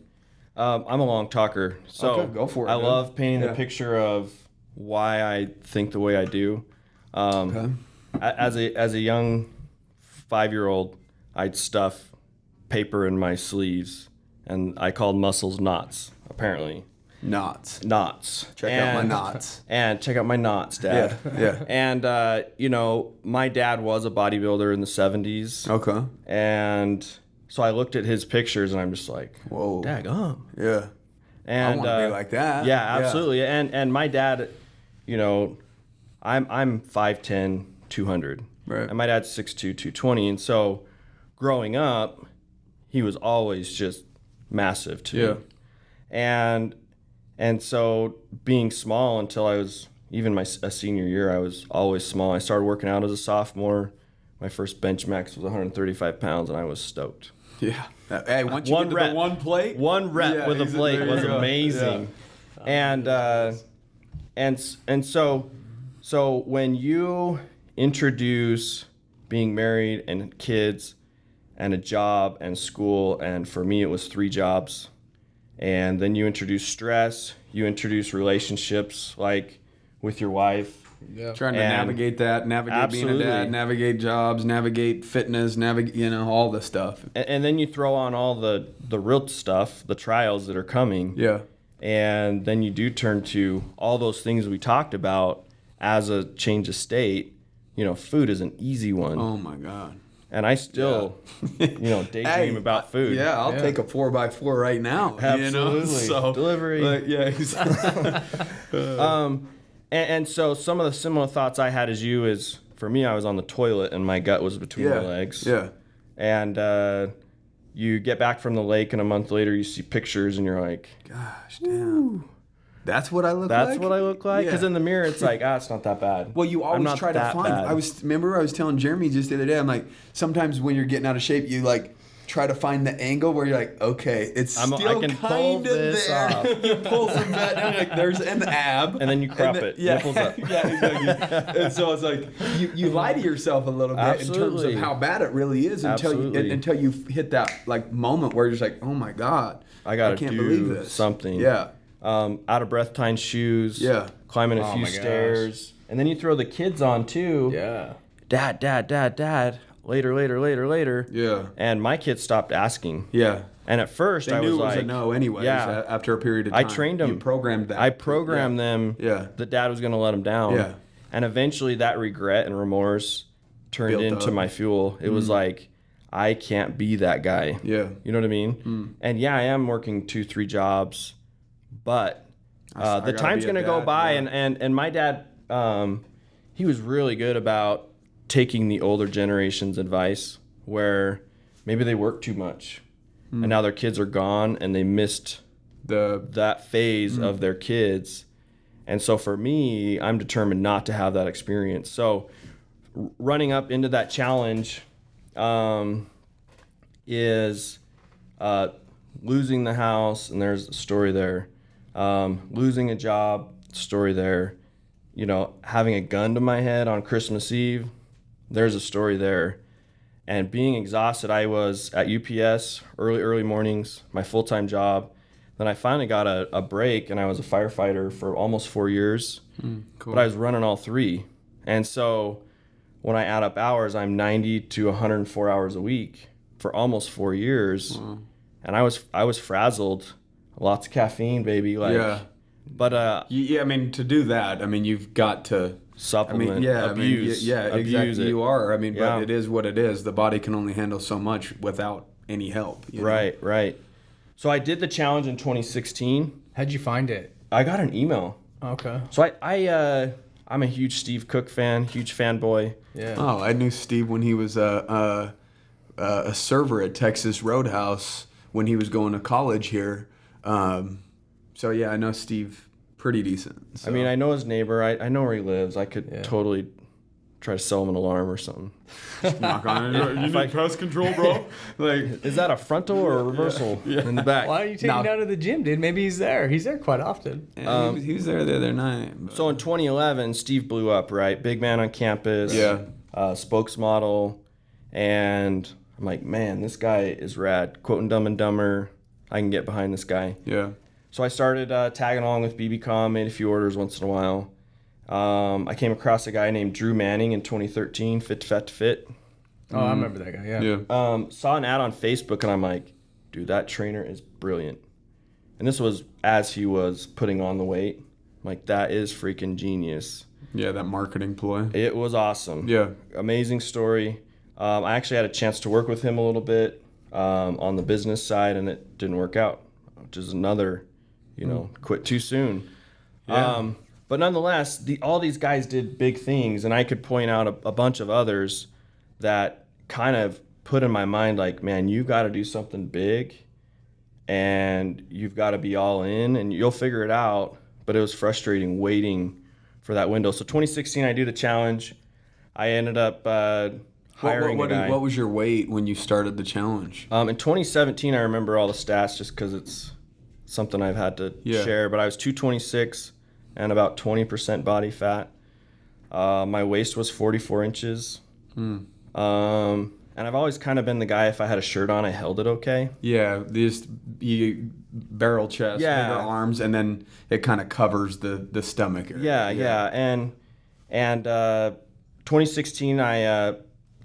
Speaker 1: I'm a long talker, so
Speaker 2: Okay, go for it,
Speaker 1: I
Speaker 2: man.
Speaker 1: love painting the picture of why I think the way I do. As a young 5-year-old, I'd stuff paper in my sleeves, and I called muscles knots. Apparently,
Speaker 2: Knots.
Speaker 1: Check
Speaker 2: out my knots.
Speaker 1: And check out my knots, Dad.
Speaker 2: Yeah.
Speaker 1: And my dad was a bodybuilder in the 70s.
Speaker 2: Okay.
Speaker 1: And so I looked at his pictures, and I'm just like,
Speaker 2: whoa,
Speaker 1: daggum.
Speaker 2: Yeah.
Speaker 1: And
Speaker 2: I want to be like that.
Speaker 1: Yeah, absolutely. And my dad, I'm 5'10", 200.
Speaker 2: Right.
Speaker 1: And my dad's 6'2", 220. And so growing up, he was always just massive too.
Speaker 2: Yeah.
Speaker 1: And so being small until I was even a senior year, I was always small. I started working out as a sophomore. My first bench max was 135 pounds, and I was stoked.
Speaker 2: Yeah. Hey, once you get to the one plate.
Speaker 1: One rep with a plate was amazing.
Speaker 2: Yeah.
Speaker 1: And so when you introduce being married and kids and a job and school, and for me it was 3 jobs, and then you introduce stress, you introduce relationships like with your wife.
Speaker 3: Yeah.
Speaker 2: Trying to navigate that, being a dad, navigate jobs, navigate fitness, all the stuff.
Speaker 1: And then you throw on all the real stuff, the trials that are coming.
Speaker 2: Yeah.
Speaker 1: And then you do turn to all those things we talked about as a change of state. Food is an easy one.
Speaker 2: Oh my God.
Speaker 1: And I still, daydream about food.
Speaker 2: Yeah, I'll take a 4x4 right now.
Speaker 1: Absolutely.
Speaker 2: So,
Speaker 1: delivery. And so some of the similar thoughts I had as you is, for me, I was on the toilet and my gut was between my legs.
Speaker 2: Yeah.
Speaker 1: And you get back from the lake, and a month later you see pictures and you're like,
Speaker 2: gosh, damn. That's what I look like?
Speaker 1: That's what I look like? Because in the mirror it's like, it's not that bad.
Speaker 2: Well, you always try to find.
Speaker 1: Bad.
Speaker 2: I was telling Jeremy just the other day, I'm like, sometimes when you're getting out of shape, you like try to find the angle where you're like, okay, it's still kind of there.
Speaker 1: Off.
Speaker 2: You pull some fat down, you're like, there's an ab.
Speaker 1: And then you crop it.
Speaker 2: Yeah,
Speaker 1: Nipples up.
Speaker 2: yeah, exactly. And so it's like, you lie to yourself a little bit in terms of how bad it really is until you hit that like moment where you're just like, oh my God, I can't believe this.
Speaker 1: Something.
Speaker 2: Yeah.
Speaker 1: Out of breath tying shoes.
Speaker 2: Yeah.
Speaker 1: Climbing a few stairs. And then you throw the kids on too.
Speaker 3: Yeah.
Speaker 1: Dad. Later.
Speaker 2: Yeah.
Speaker 1: And my kids stopped asking.
Speaker 2: Yeah.
Speaker 1: And at first
Speaker 2: they
Speaker 1: I
Speaker 2: knew
Speaker 1: was
Speaker 2: it was
Speaker 1: like,
Speaker 2: a no anyways.
Speaker 1: Yeah.
Speaker 2: After a period of time,
Speaker 1: I trained them.
Speaker 2: You programmed that.
Speaker 1: I programmed them.
Speaker 2: Yeah.
Speaker 1: That dad was going to let them down.
Speaker 2: Yeah.
Speaker 1: And eventually that regret and remorse turned
Speaker 2: Built
Speaker 1: into
Speaker 2: up.
Speaker 1: my fuel. It was like, I can't be that guy.
Speaker 2: Yeah.
Speaker 1: You know what I mean? And yeah, I am working 2-3 jobs, but the time's going to go by.
Speaker 2: Yeah.
Speaker 1: And my dad, he was really good about taking the older generation's advice, where maybe they work too much. and now their kids are gone and they missed that phase of their kids. And so for me, I'm determined not to have that experience. So running up into that challenge is losing the house, and there's a story there. Losing a job, story there. You know, having a gun to my head on Christmas Eve, there's a story there. And being exhausted, I was at UPS early mornings, my full-time job. Then I finally got a break, and I was a firefighter for almost 4 years.
Speaker 2: Cool.
Speaker 1: But I was running all three. And so when I add up hours, I'm 90 to 104 hours a week for almost 4 years.
Speaker 2: Wow.
Speaker 1: And I was frazzled. Lots of caffeine, baby. Like,
Speaker 2: Yeah.
Speaker 1: But
Speaker 2: I mean, to do that, I mean, you've got to
Speaker 1: supplement, abuse.
Speaker 2: Exactly.
Speaker 1: Abuse it.
Speaker 2: You are. I mean,
Speaker 1: Yeah.
Speaker 2: but it is what it is. The body can only handle so much without any help. You know?
Speaker 1: Right. So I did the challenge in 2016.
Speaker 3: How'd you find it?
Speaker 1: I got an email.
Speaker 3: Okay.
Speaker 1: So I'm a huge Steve Cook fan, huge fanboy.
Speaker 3: Yeah.
Speaker 2: Oh, I knew Steve when he was a server at Texas Roadhouse when he was going to college here. So yeah, I know Steve pretty decent. So.
Speaker 1: I mean, I know his neighbor. I know where he lives. I could totally try to sell him an alarm or something.
Speaker 2: Knock on it. You need pest control, bro? Like,
Speaker 1: is that a frontal or a reversal in the back?
Speaker 3: Why are you taking him down to the gym, dude? Maybe he's there. He's there quite often.
Speaker 2: Yeah, he was there the other night. But.
Speaker 1: So in 2011, Steve blew up, right? Big man on campus.
Speaker 2: Yeah.
Speaker 1: Spokesmodel. And I'm like, man, this guy is rad. Quoting Dumb and Dumber. I can get behind this guy.
Speaker 2: Yeah.
Speaker 1: So I started tagging along with BBCom, made a few orders once in a while. I came across a guy named Drew Manning in 2013, Fit to Fat to Fit.
Speaker 3: Oh, I remember that guy,
Speaker 2: Yeah.
Speaker 1: Saw an ad on Facebook, and I'm like, dude, that trainer is brilliant. And this was as he was putting on the weight. I'm like, that is freaking genius.
Speaker 2: Yeah, that marketing ploy.
Speaker 1: It was awesome.
Speaker 2: Yeah.
Speaker 1: Amazing story. I actually had a chance to work with him a little bit on the business side, and it didn't work out, which is another, quit too soon.
Speaker 2: Yeah.
Speaker 1: But nonetheless, all these guys did big things, and I could point out a bunch of others that kind of put in my mind, like, man, you got to do something big, and you've got to be all in, and you'll figure it out. But it was frustrating waiting for that window. So 2016, I do the challenge. I ended up hiring a guy.
Speaker 2: What was your weight when you started the challenge?
Speaker 1: In 2017, I remember all the stats just because it's something I've had to share. But I was 226 and about 20% body fat. My waist was 44 inches. And I've always kind of been the guy, if I had a shirt on, I held it okay.
Speaker 2: Yeah, you barrel chest, bigger arms, and then it kind of covers the stomach area.
Speaker 1: Yeah. And 2016, I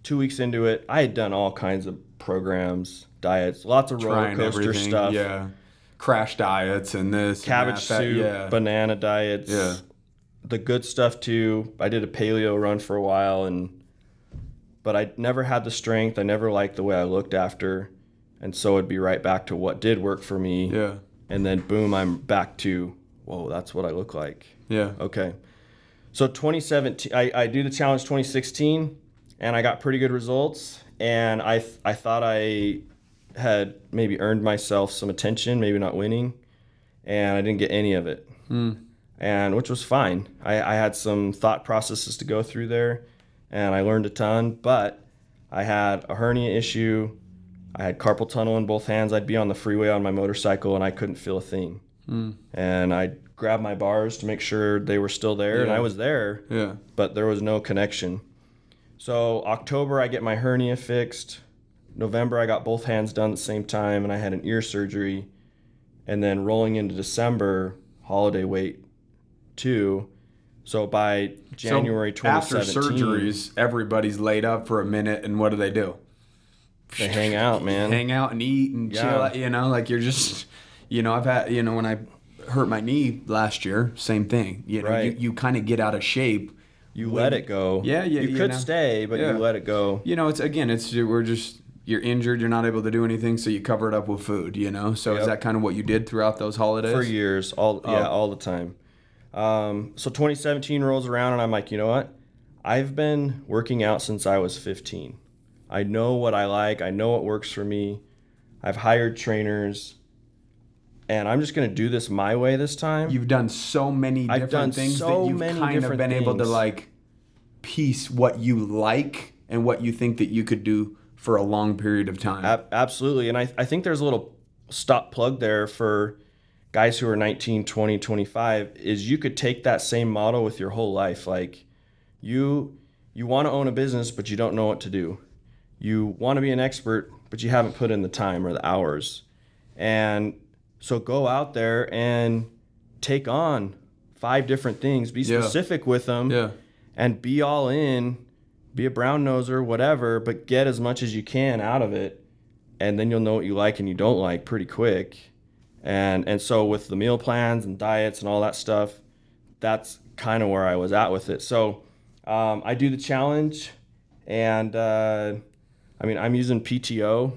Speaker 1: 2 weeks into it, I had done all kinds of programs, diets, lots of roller coaster stuff.
Speaker 2: Yeah, crash diets and this.
Speaker 1: Cabbage
Speaker 2: and that,
Speaker 1: soup, banana diets.
Speaker 2: Yeah.
Speaker 1: The good stuff too. I did a paleo run for a while, but I never had the strength. I never liked the way I looked after. And so it'd be right back to what did work for me.
Speaker 2: Yeah.
Speaker 1: And then boom, I'm back to, whoa, that's what I look like.
Speaker 2: Yeah.
Speaker 1: Okay. So 2017, I do the challenge 2016, and I got pretty good results. And I thought I had maybe earned myself some attention, maybe not winning. And I didn't get any of it. And which was fine. I had some thought processes to go through there, and I learned a ton, but I had a hernia issue. I had carpal tunnel in both hands. I'd be on the freeway on my motorcycle, and I couldn't feel a thing. And I'd grab my bars to make sure they were still there, and I was there, but there was no connection. So October, I get my hernia fixed. November, I got both hands done at the same time, and I had an ear surgery. And then rolling into December, holiday weight 2. So by January 2017,
Speaker 2: after surgeries, everybody's laid up for a minute, and what do?
Speaker 1: They hang out, man.
Speaker 2: Hang out and eat and chill. Like you're just, I've had, when I hurt my knee last year, same thing. You kind of get out of shape.
Speaker 1: You let it go.
Speaker 2: Yeah,
Speaker 1: you could stay, but you let it go.
Speaker 2: You're injured, you're not able to do anything, so you cover it up with food, So is that kind of what you did throughout those holidays?
Speaker 1: For years, all the time. So 2017 rolls around, and I'm like, you know what? I've been working out since I was 15. I know what I like. I know what works for me. I've hired trainers, and I'm just going to do this my way this time.
Speaker 2: You've done so many different things that you've kind of been able to like piece what you like and what you think that you could do for a long period of time.
Speaker 1: Absolutely. And I think there's a little stop plug there for guys who are 19, 20, 25, is you could take that same model with your whole life. Like you want to own a business, but you don't know what to do. You want to be an expert, but you haven't put in the time or the hours. And so go out there and take on 5 different things, be specific with them, and be all in, be a brown noser, whatever, but get as much as you can out of it. And then you'll know what you like and you don't like pretty quick. And so with the meal plans and diets and all that stuff, that's kind of where I was at with it. So I do the challenge, and I'm using PTO.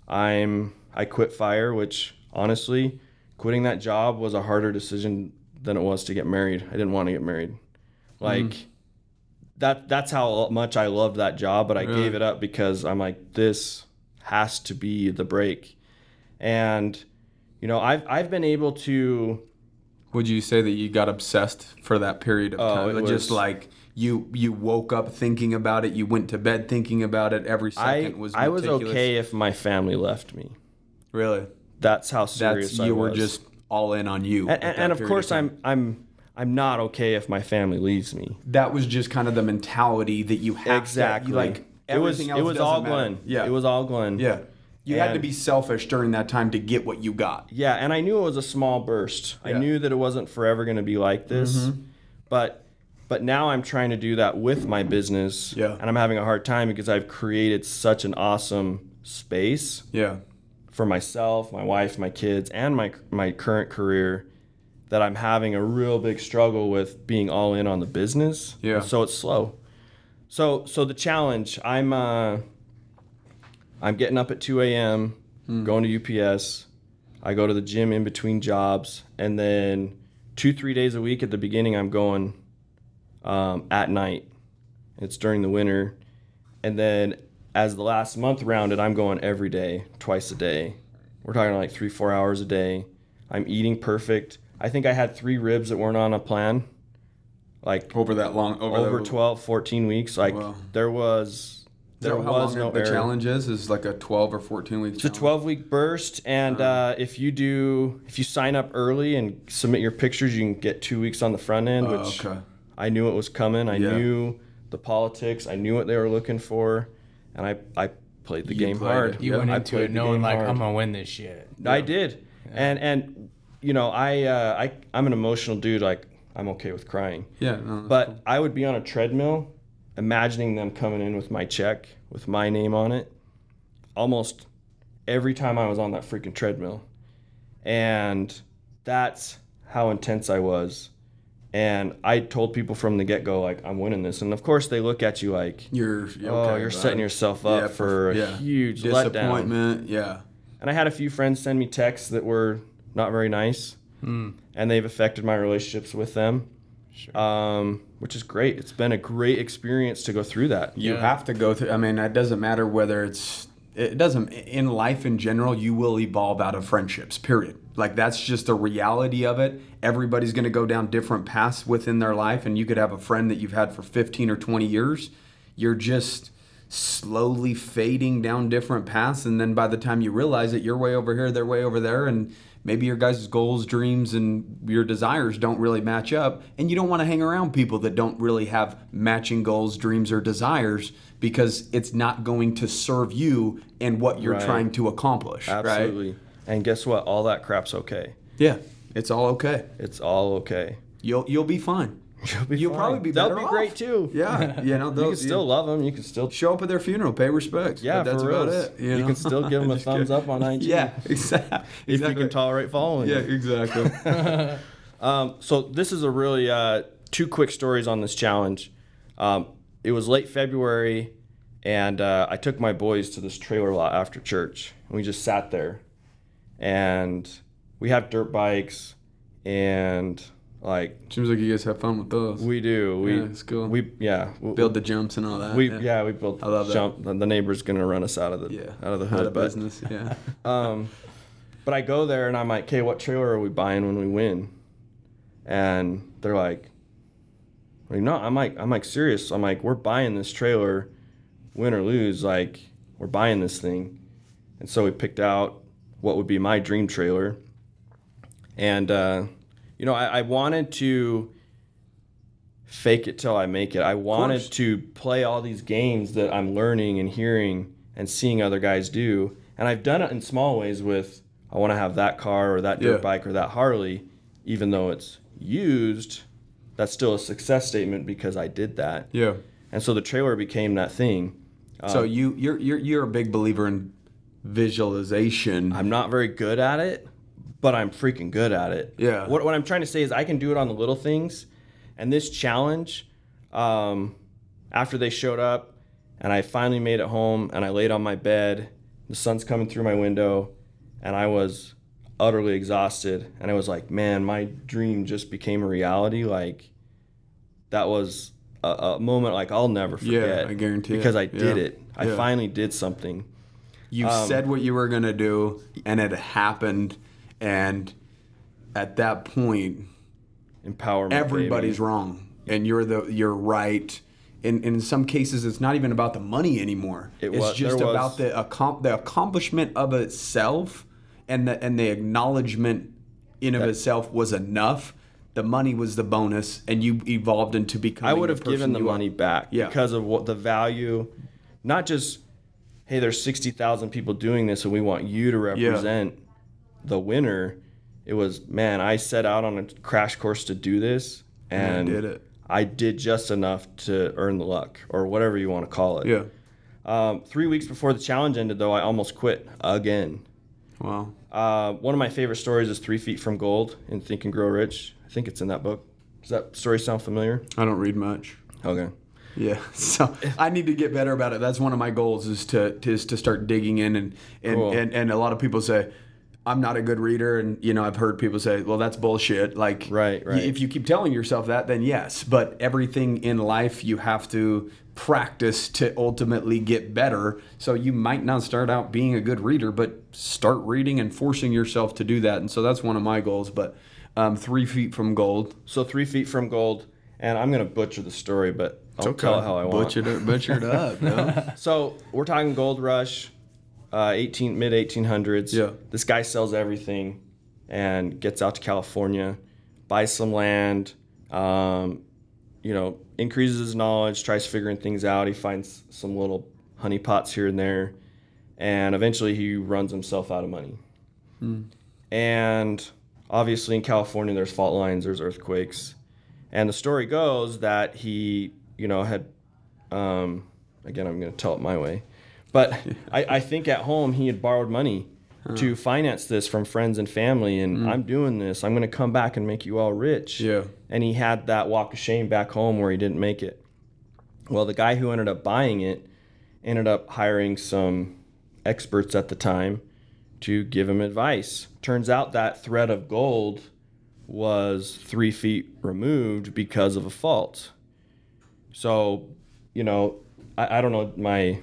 Speaker 1: I quit fire, which honestly, quitting that job was a harder decision than it was to get married. I didn't want to get married. That's how much I loved that job, but I gave it up because I'm like, this has to be the break. And I've been able to.
Speaker 2: Would you say that you got obsessed for that period of time?
Speaker 1: It was
Speaker 2: just like you woke up thinking about it, you went to bed thinking about it. Every second was meticulous.
Speaker 1: I was okay if my family left me.
Speaker 2: Really?
Speaker 1: That's how serious I was.
Speaker 2: You were just all in on you.
Speaker 1: And of course, I'm not okay if my family leaves me.
Speaker 2: That was just kind of the mentality that you had.
Speaker 1: Exactly.
Speaker 2: It was
Speaker 1: all Glen.
Speaker 2: Yeah.
Speaker 1: It was all Glen.
Speaker 2: Yeah. You had to be selfish during that time to get what you got.
Speaker 1: Yeah, and I knew it was a small burst. Yeah. I knew that it wasn't forever going to be like this. Mm-hmm. But now I'm trying to do that with my business.
Speaker 2: Yeah.
Speaker 1: And I'm having a hard time because I've created such an awesome space.
Speaker 2: Yeah.
Speaker 1: For myself, my wife, my kids, and my current career, that I'm having a real big struggle with being all in on the business.
Speaker 2: Yeah.
Speaker 1: And so it's slow. So the challenge, I'm getting up at 2 a.m., going to UPS. I go to the gym in between jobs, and then 2-3 days a week at the beginning, I'm going at night. It's during the winter. And then as the last month rounded, I'm going every day, twice a day. We're talking like 3-4 hours a day. I'm eating perfect. I think I had 3 ribs that weren't on a plan. Like
Speaker 2: over that long,
Speaker 1: over 12, 14 weeks. Like
Speaker 2: wow.
Speaker 1: There was no
Speaker 2: the
Speaker 1: error.
Speaker 2: Challenge is like a 12 or 14 week.
Speaker 1: It's a 12-week burst, and if you sign up early and submit your pictures, you can get 2 weeks on the front end. Which I knew it was coming. I knew the politics. I knew what they were looking for, and I played the game hard.
Speaker 3: You went into it knowing like I'm gonna win this shit.
Speaker 1: I did, and I'm an emotional dude. Like I'm okay with crying.
Speaker 2: Yeah, no,
Speaker 1: but
Speaker 2: cool.
Speaker 1: I would be on a treadmill, imagining them coming in with my check with my name on it, almost every time I was on that freaking treadmill, and that's how intense I was. And I told people from the get-go, like, I'm winning this. And, of course, they look at you like,
Speaker 2: you're
Speaker 1: setting yourself up for a huge
Speaker 2: disappointment.
Speaker 1: letdown.
Speaker 2: Yeah.
Speaker 1: And I had a few friends send me texts that were not very nice, and they've affected my relationships with them, which is great. It's been a great experience to go through that.
Speaker 2: You have to go through. I mean, it doesn't matter whether in life in general, you will evolve out of friendships, period. Like, that's just the reality of it. Everybody's going to go down different paths within their life, and you could have a friend that you've had for 15 or 20 years. You're just slowly fading down different paths, and then by the time you realize it, you're way over here, they're way over there, and maybe your guys' goals, dreams, and your desires don't really match up, and you don't want to hang around people that don't really have matching goals, dreams, or desires, because it's not going to serve you and what you're trying to accomplish.
Speaker 1: Absolutely.
Speaker 2: Right?
Speaker 1: And guess what? All that crap's okay.
Speaker 2: Yeah, it's all okay.
Speaker 1: It's all okay.
Speaker 2: You'll be fine.
Speaker 1: You'll
Speaker 2: probably be better
Speaker 1: They'll be
Speaker 2: off.
Speaker 1: great too.
Speaker 2: Yeah,
Speaker 1: you can still love them. You can still
Speaker 2: show up at their funeral, pay respects.
Speaker 1: Yeah,
Speaker 2: that's
Speaker 1: for
Speaker 2: about
Speaker 1: real.
Speaker 2: it.
Speaker 1: You can still give them a thumbs up on IG.
Speaker 2: Yeah, exactly.
Speaker 1: If you can tolerate following.
Speaker 2: Yeah, exactly.
Speaker 1: So this is a really 2 quick stories on this challenge. It was late February, and I took my boys to this trailer lot after church, and we just sat there. And we have dirt bikes, and Like,
Speaker 2: seems like you guys have fun with those.
Speaker 1: we do.
Speaker 2: Yeah, it's cool.
Speaker 1: We
Speaker 2: Build the jumps and all that.
Speaker 1: we built
Speaker 2: I love that.
Speaker 1: jump. The neighbor's gonna run us out of the hood,
Speaker 2: out of
Speaker 1: but
Speaker 2: business. Yeah.
Speaker 1: but I go there and I'm like, okay, what trailer are we buying when we win? And they're like, well, no, I'm like serious. I'm like, we're buying this trailer, win or lose. Like, we're buying this thing. And so we picked out what would be my dream trailer. And I wanted to fake it till I make it. I wanted to play all these games that I'm learning and hearing and seeing other guys do. And I've done it in small ways with, I want to have that car or that dirt bike or that Harley, even though it's used. That's still a success statement because I did that.
Speaker 2: Yeah.
Speaker 1: And so the trailer became that thing.
Speaker 2: So you're a big believer in visualization.
Speaker 1: I'm not very good at it, but I'm freaking good at it.
Speaker 2: Yeah.
Speaker 1: What I'm trying to say is I can do it on the little things. And this challenge, after they showed up and I finally made it home and I laid on my bed, the sun's coming through my window and I was utterly exhausted. And I was like, man, my dream just became a reality. Like, that was a moment like I'll never forget.
Speaker 2: Yeah, I guarantee
Speaker 1: because
Speaker 2: it.
Speaker 1: I did
Speaker 2: Yeah.
Speaker 1: it. I finally did something.
Speaker 2: You said what you were going to do, and it happened. And at that point,
Speaker 1: Empowerment.
Speaker 2: everybody's
Speaker 1: baby.
Speaker 2: wrong, and you're right. In some cases, it's not even about the money anymore. It's just about the accomplishment of itself, and the acknowledgement in of itself was enough. The money was the bonus, and you evolved into becoming.
Speaker 1: I would have given the money back because of what the value, not just, hey, there's 60,000 people doing this and we want you to represent the winner. It was, man, I set out on a crash course to do this and
Speaker 2: I did it.
Speaker 1: I did just enough to earn the luck or whatever you want to call it.
Speaker 2: Yeah.
Speaker 1: 3 weeks before the challenge ended, though, I almost quit again.
Speaker 2: Wow.
Speaker 1: One of my favorite stories is 3 Feet from Gold in Think and Grow Rich. I think it's in that book. Does that story sound familiar?
Speaker 2: I don't read much.
Speaker 1: Okay.
Speaker 2: Yeah, so I need to get better about it. That's one of my goals is to start digging in and
Speaker 1: Cool.
Speaker 2: and a lot of people say I'm not a good reader, and I've heard people say, well, that's bullshit. Like,
Speaker 1: Right.
Speaker 2: If you keep telling yourself that, then yes. But everything in life you have to practice to ultimately get better. So you might not start out being a good reader, but start reading and forcing yourself to do that. And so that's one of my goals. But 3 Feet from Gold.
Speaker 1: So 3 Feet from Gold, and I'm going to butcher the story, but I'll tell it how I want.
Speaker 2: Butcher it up, no?
Speaker 1: So we're talking gold rush, mid 1800s.
Speaker 2: Yeah.
Speaker 1: This guy sells everything and gets out to California, buys some land, increases his knowledge, tries figuring things out. He finds some little honey pots here and there, and eventually he runs himself out of money. And obviously in California there's fault lines, there's earthquakes. And the story goes that he, had, again, I'm going to tell it my way, but I think at home he had borrowed money to finance this from friends and family. And I'm doing this. I'm going to come back and make you all rich.
Speaker 2: Yeah.
Speaker 1: And he had that walk of shame back home where he didn't make it. Well, the guy who ended up buying it ended up hiring some experts at the time to give him advice. Turns out that thread of gold was 3 feet removed because of a fault. So, I don't know my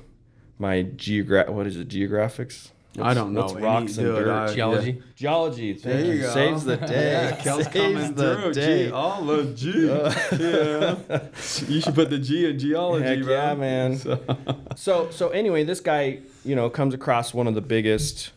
Speaker 1: geographics?
Speaker 2: I don't know.
Speaker 1: What's rocks and dirt?
Speaker 3: Geology.
Speaker 1: Geology. Thank
Speaker 2: There you
Speaker 1: you.
Speaker 2: go.
Speaker 1: Saves the day.
Speaker 2: Yeah, Kel's coming
Speaker 1: Saves the
Speaker 2: through.
Speaker 1: day.
Speaker 2: Geology. Yeah. You should put the G in geology,
Speaker 1: Heck
Speaker 2: bro.
Speaker 1: yeah, man. So anyway, this guy, comes across one of the biggest,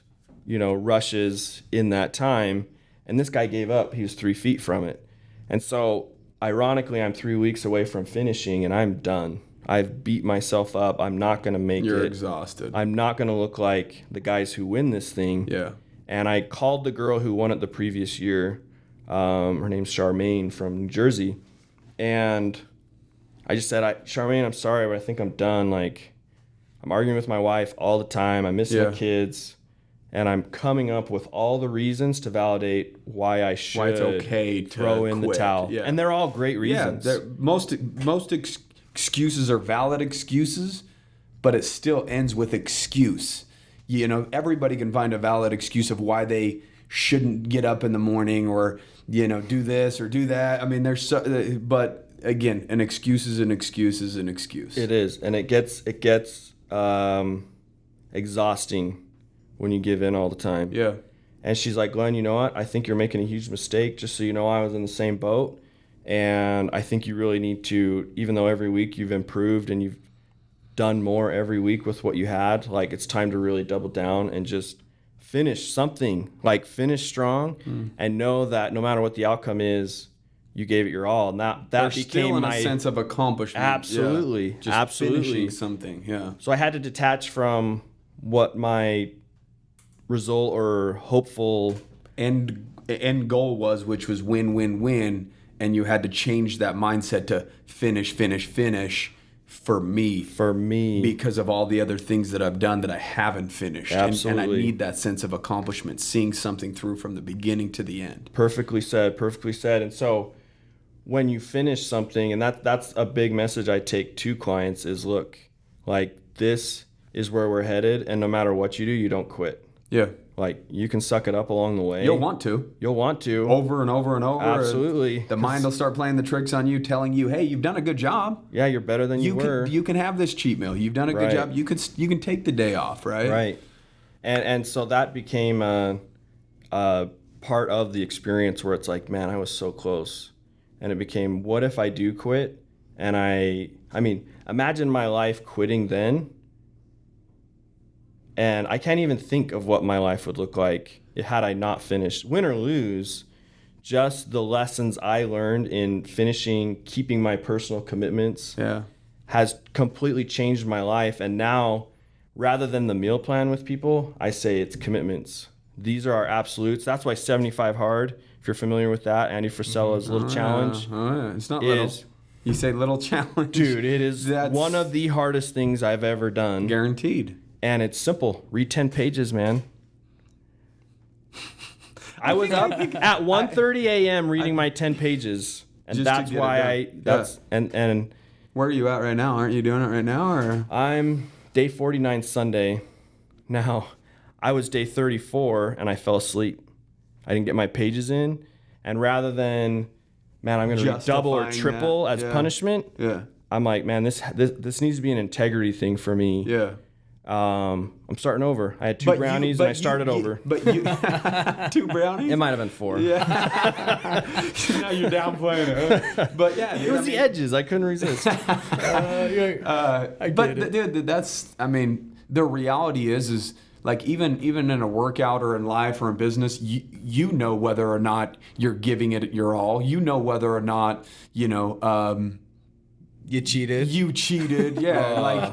Speaker 1: rushes in that time, and this guy gave up. He was 3 feet from it. And so, ironically, I'm 3 weeks away from finishing, and I'm done. I've beat myself up. I'm not going to make it.
Speaker 2: You're exhausted.
Speaker 1: I'm not going to look like the guys who win this thing.
Speaker 2: Yeah.
Speaker 1: And I called the girl who won it the previous year. Her name's Charmaine from New Jersey. And I just said, Charmaine, I'm sorry, but I think I'm done. Like, I'm arguing with my wife all the time. I miss my kids. And I'm coming up with all the reasons to validate why I should
Speaker 2: Why it's okay to
Speaker 1: throw in
Speaker 2: quit.
Speaker 1: the towel.
Speaker 2: Yeah.
Speaker 1: And they're all great reasons.
Speaker 2: Yeah, most excuses are valid excuses, but it still ends with excuse. Everybody can find a valid excuse of why they shouldn't get up in the morning or, do this or do that. I mean, but again, an excuse is an excuse is an excuse.
Speaker 1: It is. And it gets exhausting when you give in all the time.
Speaker 2: Yeah.
Speaker 1: And she's like, Glenn, you know what? I think you're making a huge mistake. Just so you know, I was in the same boat. And I think you really need to, even though every week you've improved and you've done more every week with what you had, like it's time to really double down and just finish something, like finish strong and know that no matter what the outcome is, you gave it your all. And that
Speaker 2: There's
Speaker 1: became
Speaker 2: still
Speaker 1: my
Speaker 2: a sense of accomplishment.
Speaker 1: Absolutely.
Speaker 2: Yeah. Just
Speaker 1: absolutely.
Speaker 2: finishing something. Yeah.
Speaker 1: So I had to detach from what my result or hopeful
Speaker 2: end goal was, which was win, and you had to change that mindset to finish for me because of all the other things that I've done that I haven't finished.
Speaker 1: Absolutely.
Speaker 2: And I need that sense of accomplishment, seeing something through from the beginning to the end.
Speaker 1: Perfectly said. And so when you finish something, and that's a big message I take to clients is, look, like this is where we're headed, and no matter what you do, you don't quit.
Speaker 2: Yeah.
Speaker 1: Like, you can suck it up along the way.
Speaker 2: You'll want to.
Speaker 1: Over
Speaker 2: and over and over.
Speaker 1: Absolutely.
Speaker 2: The mind will start playing the tricks on you, telling you, hey, you've done a good job.
Speaker 1: Yeah, you're better than you were.
Speaker 2: You can have this cheat meal. You've done a good job. You can take the day off, right?
Speaker 1: Right. And so that became a part of the experience where it's like, man, I was so close. And it became, what if I do quit? And I mean, imagine my life quitting then. And I can't even think of what my life would look like had I not finished. Win or lose, just the lessons I learned in finishing, keeping my personal commitments has completely changed my life. And now, rather than the meal plan with people, I say it's commitments. These are our absolutes. That's why 75 Hard, if you're familiar with that, Andy Frisella's little challenge.
Speaker 2: Yeah. It's not little. You say little challenge.
Speaker 1: Dude, it is one of the hardest things I've ever done.
Speaker 2: Guaranteed.
Speaker 1: And it's simple. Read 10 pages, man. I was up at 1:30 a.m. reading my 10 pages. And that's why and
Speaker 2: where are you at right now? Aren't you doing it right now? Or
Speaker 1: I'm day 49 Sunday. Now, I was day 34 and I fell asleep. I didn't get my pages in. And rather than, man, I'm going to read double or triple as punishment, I'm like, man, this needs to be an integrity thing for me.
Speaker 2: Yeah.
Speaker 1: I'm starting over. I had two brownies and I started over.
Speaker 2: But you 2 brownies?
Speaker 1: It might have been 4.
Speaker 2: Yeah. Now you're downplaying it. But yeah,
Speaker 1: it was the edges. I couldn't resist.
Speaker 2: Dude, that's. I mean, the reality is like even in a workout or in life or in business, you know whether or not you're giving it your all. You know whether or not
Speaker 3: You cheated.
Speaker 2: Yeah.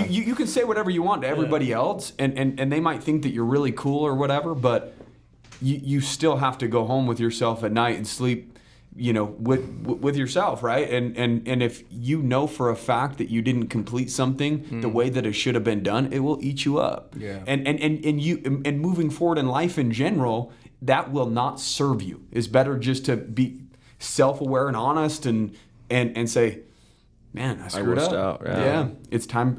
Speaker 2: You can say whatever you want to everybody else, and they might think that you're really cool or whatever, but you still have to go home with yourself at night and sleep, with yourself, right? And if you know for a fact that you didn't complete something the way that it should have been done, it will eat you up.
Speaker 3: Yeah.
Speaker 2: And moving forward in life in general, that will not serve you. It's better just to be self-aware and honest and say, man, I screwed up.
Speaker 1: Out,
Speaker 2: yeah, it's time.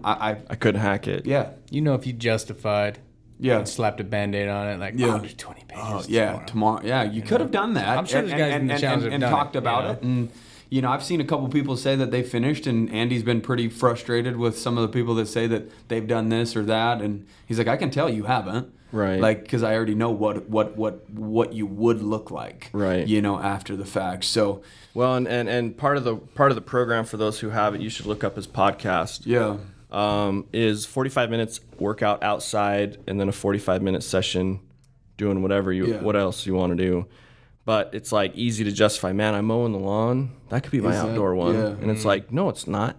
Speaker 2: I
Speaker 1: couldn't hack it.
Speaker 2: Yeah,
Speaker 3: if you justified, and slapped a Band-Aid on it, like I'll do 20 pages.
Speaker 2: Tomorrow. Yeah, you could have done that.
Speaker 3: I'm sure these guys in the challenge have
Speaker 2: and
Speaker 3: done
Speaker 2: talked about it. And I've seen a couple people say that they finished, and Andy's been pretty frustrated with some of the people that say that they've done this or that, and he's like, I can tell you haven't.
Speaker 1: Right.
Speaker 2: Like, because I already know what you would look like.
Speaker 1: Right.
Speaker 2: After the fact. So.
Speaker 1: Well, and part of the program for those who have it, you should look up his podcast.
Speaker 2: Yeah.
Speaker 1: Is 45 minutes workout outside and then a 45-minute session doing whatever what else you want to do. But it's like easy to justify, man, I'm mowing the lawn. That could be my outdoor one. Yeah. And it's like, no, it's not.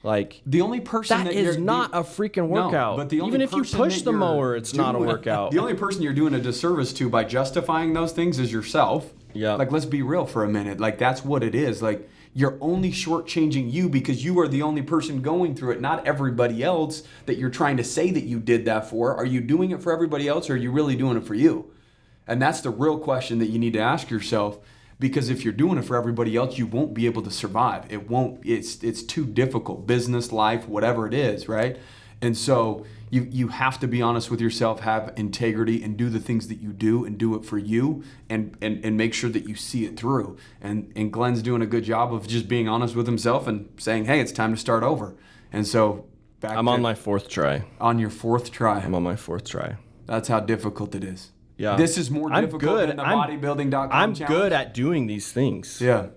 Speaker 1: Like,
Speaker 2: the only person
Speaker 1: that is not a freaking workout.
Speaker 2: No, but the only
Speaker 1: even if you push the mower, it's not a workout.
Speaker 2: The only person you're doing a disservice to by justifying those things is yourself.
Speaker 1: Yeah.
Speaker 2: Like, let's be real for a minute. Like, that's what it is. Like, you're only shortchanging you because you are the only person going through it, not everybody else that you're trying to say that you did that for. Are you doing it for everybody else, or are you really doing it for you? And that's the real question that you need to ask yourself. Because if you're doing it for everybody else, you won't be able to survive. It's too difficult. Business, life, whatever it is, right? And so you have to be honest with yourself, have integrity, and do the things that you do, and do it for you, and make sure that you see it through. And Glen's doing a good job of just being honest with himself and saying, hey, it's time to start over. And so
Speaker 1: I'm on my 4th try.
Speaker 2: On your 4th try.
Speaker 1: I'm on my 4th try.
Speaker 2: That's how difficult it is.
Speaker 1: Yeah.
Speaker 2: This is more difficult than the bodybuilding.com
Speaker 1: I'm
Speaker 2: challenge.
Speaker 1: good at doing these things.
Speaker 2: Yeah.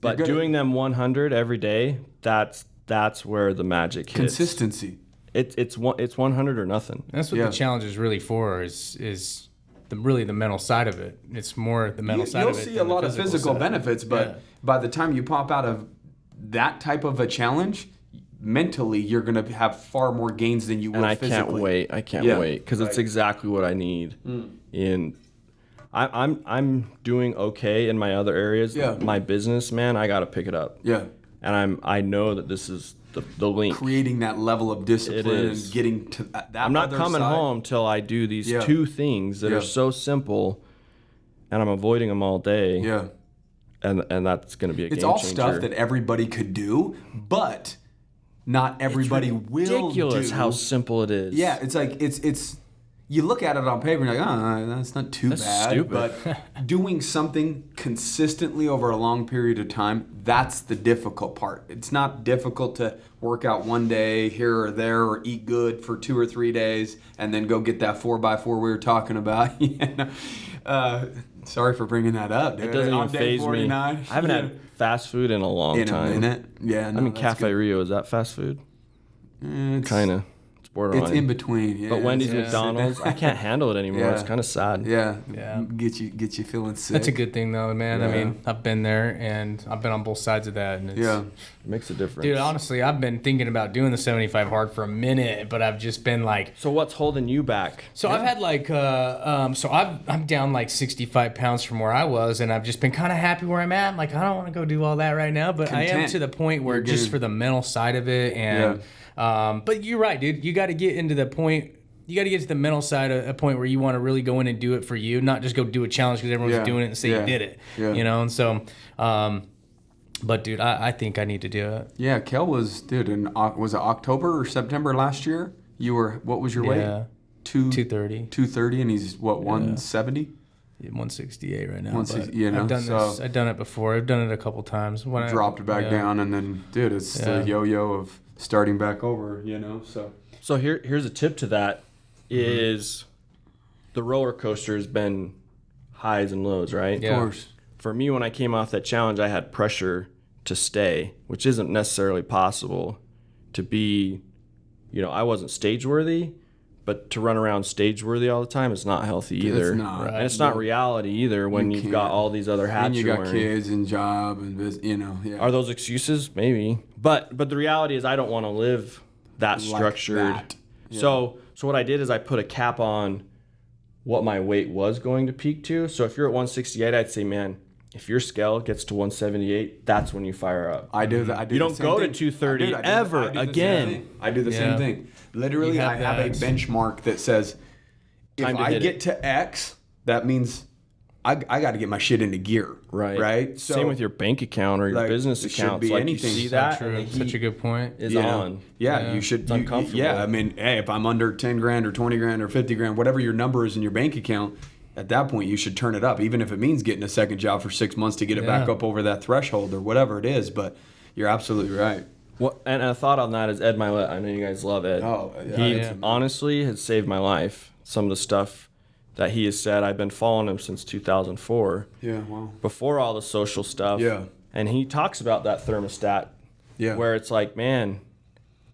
Speaker 1: But doing them 100 every day, that's where the magic hits.
Speaker 2: Consistency.
Speaker 1: It's 100 or nothing.
Speaker 3: That's what the challenge is really for. Is really the mental side of it. It's more the mental side of it.
Speaker 2: You'll see a lot of physical benefits, but by the time you pop out of that type of a challenge, mentally you're going to have far more gains than you will physically.
Speaker 1: I can't wait because it's exactly what I need. And I'm doing okay in my other areas.
Speaker 2: Yeah.
Speaker 1: My business, man, I got to pick it up.
Speaker 2: Yeah.
Speaker 1: And I know that this is the link.
Speaker 2: Creating that level of discipline and getting to that
Speaker 1: I'm not
Speaker 2: other
Speaker 1: coming
Speaker 2: side.
Speaker 1: home till I do these 2 things that are so simple, and I'm avoiding them all day.
Speaker 2: Yeah.
Speaker 1: And that's going to be a game changer.
Speaker 2: It's all stuff that everybody could do, but not everybody will do.
Speaker 1: It's ridiculous how simple it is.
Speaker 2: Yeah, it's like it's you look at it on paper and you're like, oh, that's not too bad.
Speaker 1: Stupid.
Speaker 2: But doing something consistently over a long period of time, that's the difficult part. It's not difficult to work out one day here or there or eat good for 2 or 3 days and then go get that 4x4 we were talking about. Sorry for bringing that up, dude.
Speaker 1: It doesn't even faze me. I haven't had fast food in a long time.
Speaker 2: In a minute? Yeah. No,
Speaker 1: I mean, Cafe
Speaker 2: good.
Speaker 1: Rio, is that fast food? Kind of. It's borderline.
Speaker 2: It's in between. Yeah,
Speaker 1: but Wendy's, McDonald's, I can't handle it anymore.
Speaker 2: Yeah.
Speaker 1: It's kind of sad.
Speaker 2: Yeah.
Speaker 3: Yeah.
Speaker 2: Get you feeling sick.
Speaker 3: That's a good thing, though, man.
Speaker 2: Yeah.
Speaker 3: I mean, I've been there, and I've been on both sides of that. And it's,
Speaker 1: It makes a difference.
Speaker 3: Dude, honestly, I've been thinking about doing the 75 hard for a minute, but I've just been like...
Speaker 1: So what's holding you back?
Speaker 3: So I've had like... I'm down like 65 pounds from where I was, and I've just been kind of happy where I'm at. I'm like, I don't want to go do all that right now, but I am to the point where just for the mental side of it, and... but you're right, dude. You got to get into the point. You got to get to the mental side, a point where you want to really go in and do it for you, not just go do a challenge because everyone's doing it and say you did it. Yeah. You know, and so, but dude, I think I need to do it.
Speaker 2: Yeah, Kale was, was it October or September last year? You were, what was your weight?
Speaker 3: 230.
Speaker 2: 230, and he's what, 170?
Speaker 3: 168 right now.
Speaker 2: 160, you know,
Speaker 3: I've done it before. I've done it a couple times. When
Speaker 2: dropped back down, and then, dude, it's the yo-yo of starting back over, you know. So
Speaker 1: here's a tip to that is the roller coaster has been highs and lows, right?
Speaker 2: Of course.
Speaker 1: For me, when I came off that challenge, I had pressure to stay, which isn't necessarily possible to be, I wasn't stage worthy, but to run around stage worthy all the time is not healthy either.
Speaker 2: It's not.
Speaker 1: Right. And it's not reality either when you've got all these other hats
Speaker 2: and you got
Speaker 1: wearing.
Speaker 2: kids and job and
Speaker 1: Are those excuses? Maybe. But the reality is I don't want to live that structured.
Speaker 2: Like that. Yeah.
Speaker 1: So what I did is I put a cap on what my weight was going to peak to. So if you're at 168, I'd say, man, if your scale gets to 178, that's when you fire up.
Speaker 2: I do that.
Speaker 1: You don't go to 230 ever again.
Speaker 2: I do the same thing. Literally, I have a benchmark that says if I get to X, that means I got to get my shit into gear. Right.
Speaker 1: So, same with your bank account or your business account. Like
Speaker 2: anything.
Speaker 1: you see that?
Speaker 3: True. Such a good point.
Speaker 1: Is on.
Speaker 2: Yeah, you should.
Speaker 1: It's uncomfortable.
Speaker 2: Yeah, I mean, hey, if I'm under 10 grand or 20 grand or 50 grand, whatever your number is in your bank account, at that point you should turn it up, even if it means getting a second job for 6 months to get it back up over that threshold or whatever it is. But you're absolutely right.
Speaker 1: Well, and a thought on that is Ed Milet. I know you guys love Ed.
Speaker 2: Oh, yeah.
Speaker 1: He honestly has saved my life. Some of the stuff that he has said, I've been following him since 2004.
Speaker 2: Yeah, wow.
Speaker 1: Before all the social stuff.
Speaker 2: Yeah.
Speaker 1: And he talks about that thermostat.
Speaker 2: Yeah.
Speaker 1: Where it's like, man,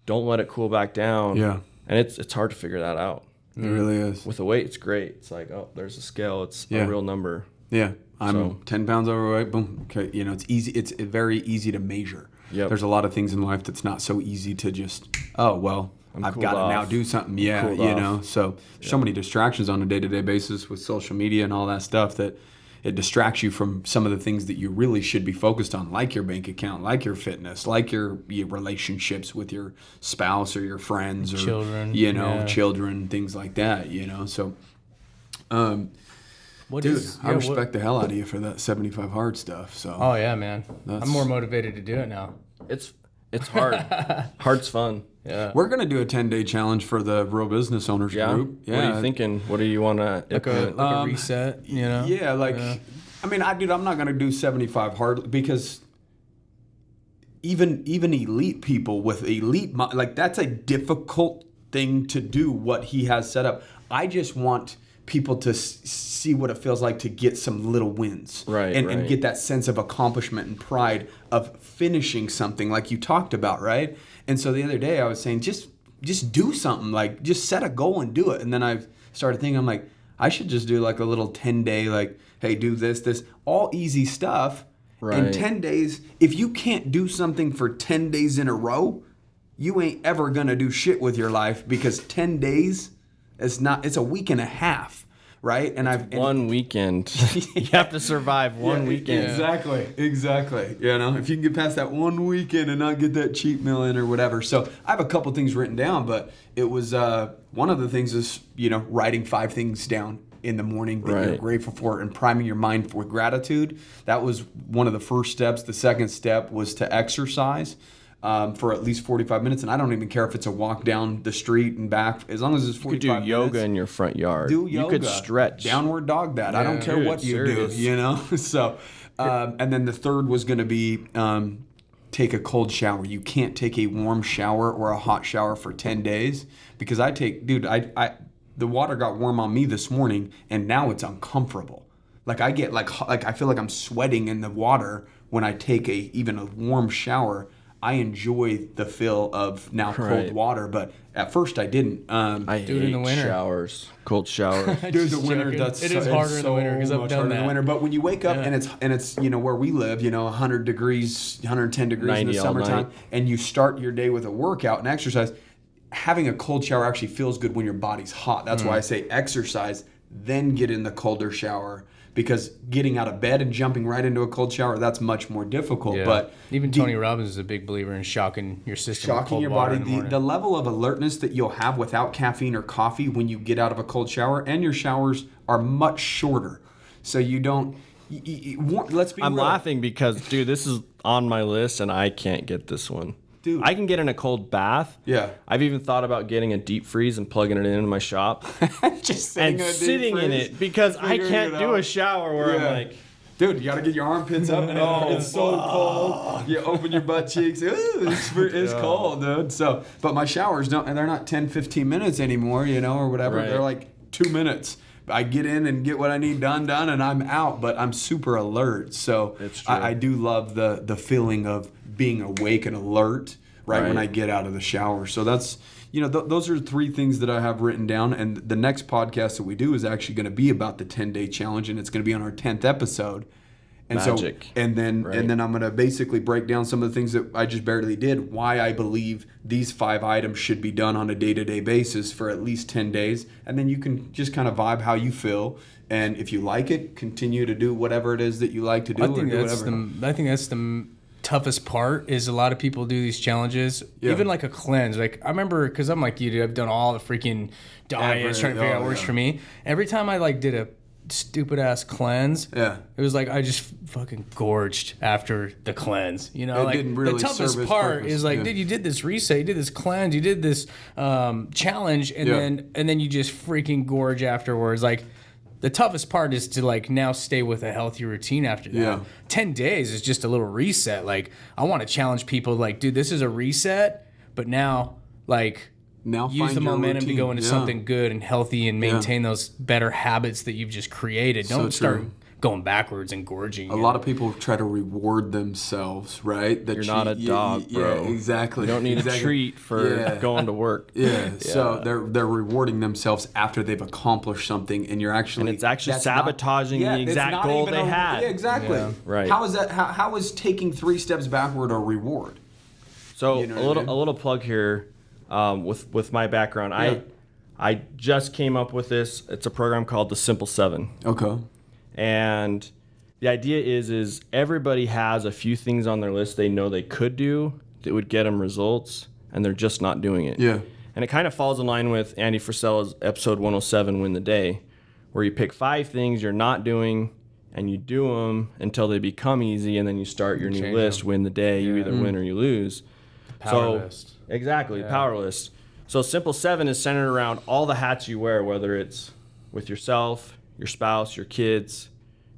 Speaker 1: don't let it cool back down.
Speaker 2: Yeah.
Speaker 1: And it's hard to figure that out.
Speaker 2: It really is.
Speaker 1: With the weight, it's great. It's like, oh, there's a scale. It's a real number.
Speaker 2: Yeah. I'm 10 pounds overweight. Boom. Okay. It's easy. It's very easy to measure.
Speaker 1: Yep.
Speaker 2: There's a lot of things in life that's not so easy to just, I've got to now do something. Yeah. So so many distractions on a day-to-day basis with social media and all that stuff that it distracts you from some of the things that you really should be focused on, like your bank account, like your fitness, like your relationships with your spouse or your friends or
Speaker 3: children,
Speaker 2: children, things like that, So,
Speaker 3: I
Speaker 2: respect the hell out of you for that 75 hard stuff. So.
Speaker 3: Oh yeah, man. I'm more motivated to do it now.
Speaker 1: It's hard. Hard's fun.
Speaker 3: Yeah.
Speaker 2: We're going to do a 10-day challenge for the Real Business Owners group.
Speaker 1: Yeah. What are you thinking? What do you want to
Speaker 3: like a reset, you know?
Speaker 2: Yeah, I mean, I'm not going to do 75 hard because even elite people with elite, like that's a difficult thing to do what he has set up. I just want people to see what it feels like to get some little wins. And get that sense of accomplishment and pride of finishing something like you talked about, right? And so the other day I was saying, just do something, like just set a goal and do it. And then I started thinking, I'm like, I should just do like a little 10-day, like, hey, do this, all easy stuff. In 10 days, if you can't do something for 10 days in a row, you ain't ever gonna do shit with your life, because 10 days, it's a week and a half. Right?
Speaker 1: One weekend. You have to survive one weekend.
Speaker 2: Exactly. You know, if you can get past that one weekend and not get that cheat meal in or whatever. So I have a couple things written down, but it was one of the things is, writing 5 things down in the morning that you're grateful for and priming your mind for gratitude. That was one of the first steps. The second step was to exercise. For at least 45 minutes, and I don't even care if it's a walk down the street and back, as long as it's 45 minutes.
Speaker 1: You could do yoga in your front yard.
Speaker 2: Do yoga.
Speaker 1: You could stretch.
Speaker 2: Downward dog that. I don't care what you do, So, and then the third was going to be take a cold shower. You can't take a warm shower or a hot shower for 10 days, because the water got warm on me this morning, and now it's uncomfortable. Like I get like I feel like I'm sweating in the water when I take even a warm shower. I enjoy the feel of now cold water, but at first I didn't.
Speaker 1: I do it in the winter. Cold showers.
Speaker 2: Dude, the winter,
Speaker 3: it is harder in the winter because I've done that. In the winter.
Speaker 2: But when you wake up and it's where we live, 100 degrees, 110 degrees in the summertime, and you start your day with a workout and exercise, having a cold shower actually feels good when your body's hot. That's why I say exercise, then get in the colder shower. Because getting out of bed and jumping right into a cold shower, that's much more difficult. Yeah. But
Speaker 3: even Tony Robbins is a big believer in shocking your system.
Speaker 2: Shocking your body. The level of alertness that you'll have without caffeine or coffee when you get out of a cold shower, and your showers are much shorter. So you don't... let's be real.
Speaker 1: I'm laughing because, dude, this is on my list, and I can't get this one. Dude. I can get in a cold bath.
Speaker 2: Yeah.
Speaker 1: I've even thought about getting a deep freeze and plugging it into my shop.
Speaker 2: Just
Speaker 1: sitting in it, because I can't do a shower where I'm like...
Speaker 2: Dude, you got to get your armpits up. It's so cold. You open your butt cheeks. Ooh, it's cold, dude. So, but my showers they're not 10, 15 minutes anymore, or whatever. Right. They're like 2 minutes. I get in and get what I need done, and I'm out, but I'm super alert. So I do love the feeling of being awake and alert right when I get out of the shower. So that's, those are 3 things that I have written down. And the next podcast that we do is actually going to be about the 10-day challenge, and it's going to be on our 10th episode. And
Speaker 1: Magic.
Speaker 2: So, and then I'm going to basically break down some of the things that I just barely did, why I believe these 5 items should be done on a day-to-day basis for at least 10 days. And then you can just kind of vibe how you feel. And if you like it, continue to do whatever it is that you like to do.
Speaker 3: I think that's the toughest part is a lot of people do these challenges, even like a cleanse. Like I remember, because I'm like you, dude, I've done all the freaking diets trying to figure out what works for me. Every time I did a stupid ass cleanse, it was like I just fucking gorged after the cleanse. It didn't really the toughest part is like, dude, you did this reset, you did this cleanse, you did this challenge, and then you just freaking gorge afterwards. Like the toughest part is to now stay with a healthy routine after that. 10 days is just a little reset. Like I want to challenge people, like, dude, this is a reset, but now use the momentum to go into something good and healthy and maintain those better habits that you've just created. Don't start going backwards and gorging.
Speaker 2: A lot of people try to reward themselves, right?
Speaker 1: You're not a dog, bro.
Speaker 2: Yeah, exactly.
Speaker 1: You don't need a treat for going to work.
Speaker 2: So they're rewarding themselves after they've accomplished something, and you're actually...
Speaker 1: And it's actually sabotaging the exact goal they had.
Speaker 2: Yeah, exactly.
Speaker 1: Yeah. Right.
Speaker 2: How is that? How is taking 3 steps backward a reward?
Speaker 1: So a little plug here. With my background, I just came up with this. It's a program called the Simple 7.
Speaker 2: Okay.
Speaker 1: And the idea is everybody has a few things on their list they know they could do that would get them results, and they're just not doing it.
Speaker 2: Yeah.
Speaker 1: And it kind of falls in line with Andy Frisella's episode 107, Win the Day, where you pick 5 things you're not doing, and you do them until they become easy, and then you start your new list, Win the Day. You either win or you lose.
Speaker 3: Power list.
Speaker 1: Exactly, power list. So Simple 7 is centered around all the hats you wear, whether it's with yourself, your spouse, your kids,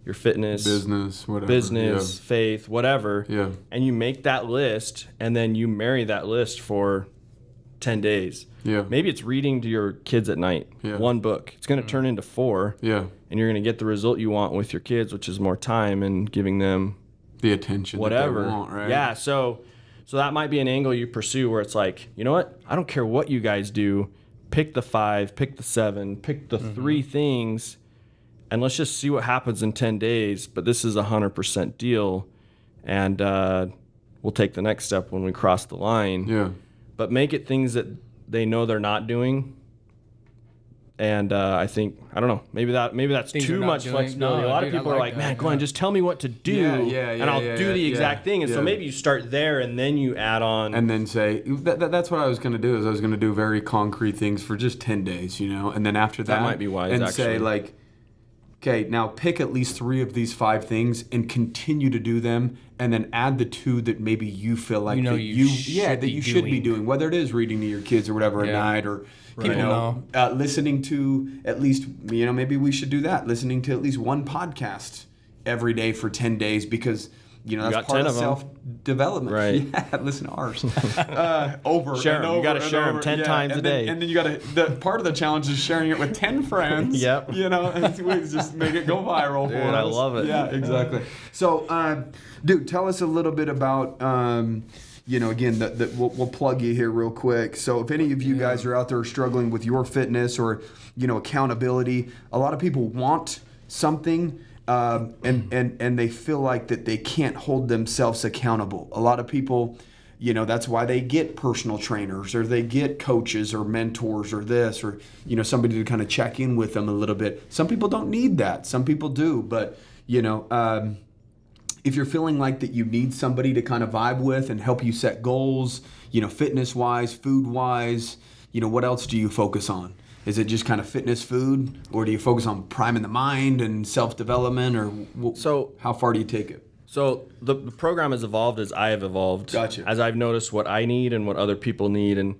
Speaker 1: your fitness,
Speaker 2: business,
Speaker 1: faith, whatever.
Speaker 2: Yeah.
Speaker 1: And you make that list, and then you marry that list for 10 days.
Speaker 2: Yeah.
Speaker 1: Maybe it's reading to your kids at night, one book. It's going to turn into 4.
Speaker 2: Yeah.
Speaker 1: And you're going to get the result you want with your kids, which is more time and giving them
Speaker 2: the attention
Speaker 1: whatever
Speaker 2: that they want, right?
Speaker 1: Yeah. So that might be an angle you pursue where it's like, you know what? I don't care what you guys do. Pick the 5, pick the 7, pick the 3 things, and let's just see what happens in 10 days. But this is a 100% deal, and we'll take the next step when we cross the line.
Speaker 2: Yeah.
Speaker 1: But make it things that they know they're not doing. And I think, I don't know, maybe that's
Speaker 3: Things
Speaker 1: too
Speaker 3: you're not
Speaker 1: much
Speaker 3: doing.
Speaker 1: flexibility.
Speaker 3: No,
Speaker 1: A lot
Speaker 3: dude,
Speaker 1: of people
Speaker 3: I
Speaker 1: are
Speaker 3: like
Speaker 1: like,
Speaker 3: that,
Speaker 1: man, Glenn, just tell me what to do, and I'll do the exact thing. And so maybe you start there, and then you add on.
Speaker 2: And then say, that's what I was going to do, is I was going to do very concrete things for just 10 days, and then after that
Speaker 1: might be wise,
Speaker 2: and
Speaker 1: actually.
Speaker 2: say, like, okay, now pick at least 3 of these 5 things and continue to do them, and then add the 2 that maybe you feel like you should be doing, whether it is reading to your kids or whatever at night, or listening to at least, maybe we should do that, listening to at least one podcast every day for 10 days, because that's part of self-development.
Speaker 1: Right.
Speaker 2: Yeah, listen to ours. Over
Speaker 1: share
Speaker 2: and
Speaker 1: them.
Speaker 2: over.
Speaker 1: You got to share them 10 times a day.
Speaker 2: And then you got to, part of the challenge is sharing it with 10 friends.
Speaker 1: Yep.
Speaker 2: And just make it go viral for us.
Speaker 1: I love it.
Speaker 2: Yeah, exactly. So, dude, tell us a little bit about, again, we'll plug you here real quick. So if any of you guys are out there struggling with your fitness or, accountability, a lot of people want something, and they feel like that they can't hold themselves accountable. A lot of people, that's why they get personal trainers, or they get coaches or mentors or this, or, somebody to kind of check in with them a little bit. Some people don't need that. Some people do. But, if you're feeling like that you need somebody to kind of vibe with and help you set goals, fitness-wise, food-wise, what else do you focus on? Is it just kind of fitness, food, or do you focus on priming the mind and self-development, or
Speaker 1: So
Speaker 2: how far do you take it?
Speaker 1: So the program has evolved as I have evolved.
Speaker 2: Gotcha.
Speaker 1: As I've noticed what I need and what other people need, and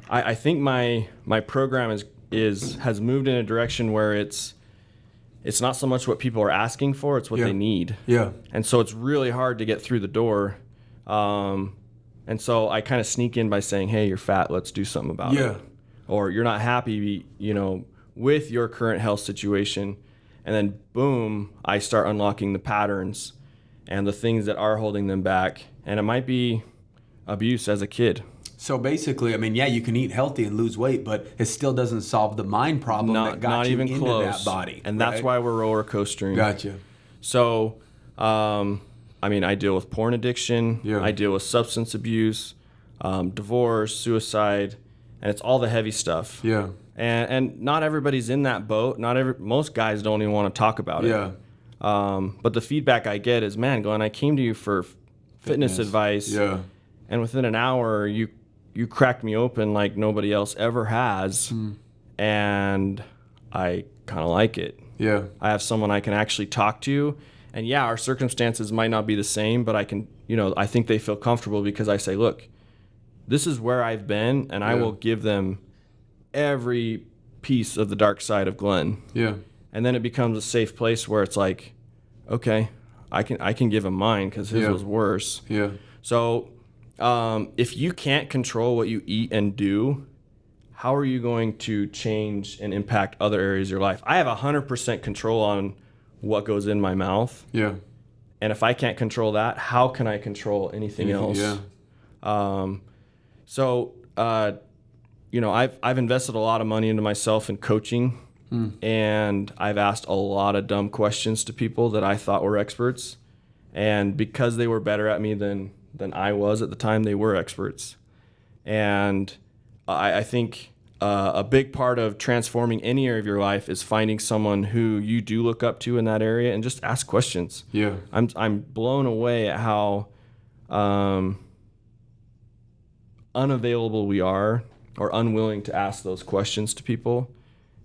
Speaker 1: I think my program has moved in a direction where it's not so much what people are asking for, it's what they need.
Speaker 2: Yeah.
Speaker 1: And so it's really hard to get through the door. And so I kind of sneak in by saying, hey, you're fat, let's do something about it. Or you're not happy, with your current health situation. And then boom, I start unlocking the patterns and the things that are holding them back. And it might be abuse as a kid.
Speaker 2: So basically, you can eat healthy and lose weight, but it still doesn't solve the mind problem that got you into that body.
Speaker 1: And that's why we're roller coastering.
Speaker 2: Gotcha.
Speaker 1: So, I deal with porn addiction.
Speaker 2: Yeah.
Speaker 1: I deal with substance abuse, divorce, suicide, and it's all the heavy stuff.
Speaker 2: Yeah.
Speaker 1: And not everybody's in that boat. Most guys don't even want to talk about it.
Speaker 2: Yeah.
Speaker 1: But the feedback I get is, man, Glenn, I came to you for fitness advice.
Speaker 2: Yeah.
Speaker 1: And within an hour, you cracked me open like nobody else ever has. And I kind of like it.
Speaker 2: Yeah.
Speaker 1: I have someone I can actually talk to. And yeah, our circumstances might not be the same, but I can, I think they feel comfortable because I say, look, this is where I've been, and I will give them every piece of the dark side of Glen.
Speaker 2: Yeah.
Speaker 1: And then it becomes a safe place where it's like, okay, I can give him mine because his was worse.
Speaker 2: Yeah.
Speaker 1: So if you can't control what you eat and do, how are you going to change and impact other areas of your life? I have 100% control on what goes in my mouth.
Speaker 2: Yeah.
Speaker 1: And if I can't control that, how can I control anything else?
Speaker 2: Yeah.
Speaker 1: So, I've invested a lot of money into myself in coaching, and I've asked a lot of dumb questions to people that I thought were experts. And because they were better at me than I was at the time, they were experts. And I think a big part of transforming any area of your life is finding someone who you do look up to in that area and just ask questions.
Speaker 2: Yeah.
Speaker 1: I'm blown away at how unavailable we are, or unwilling to ask those questions to people.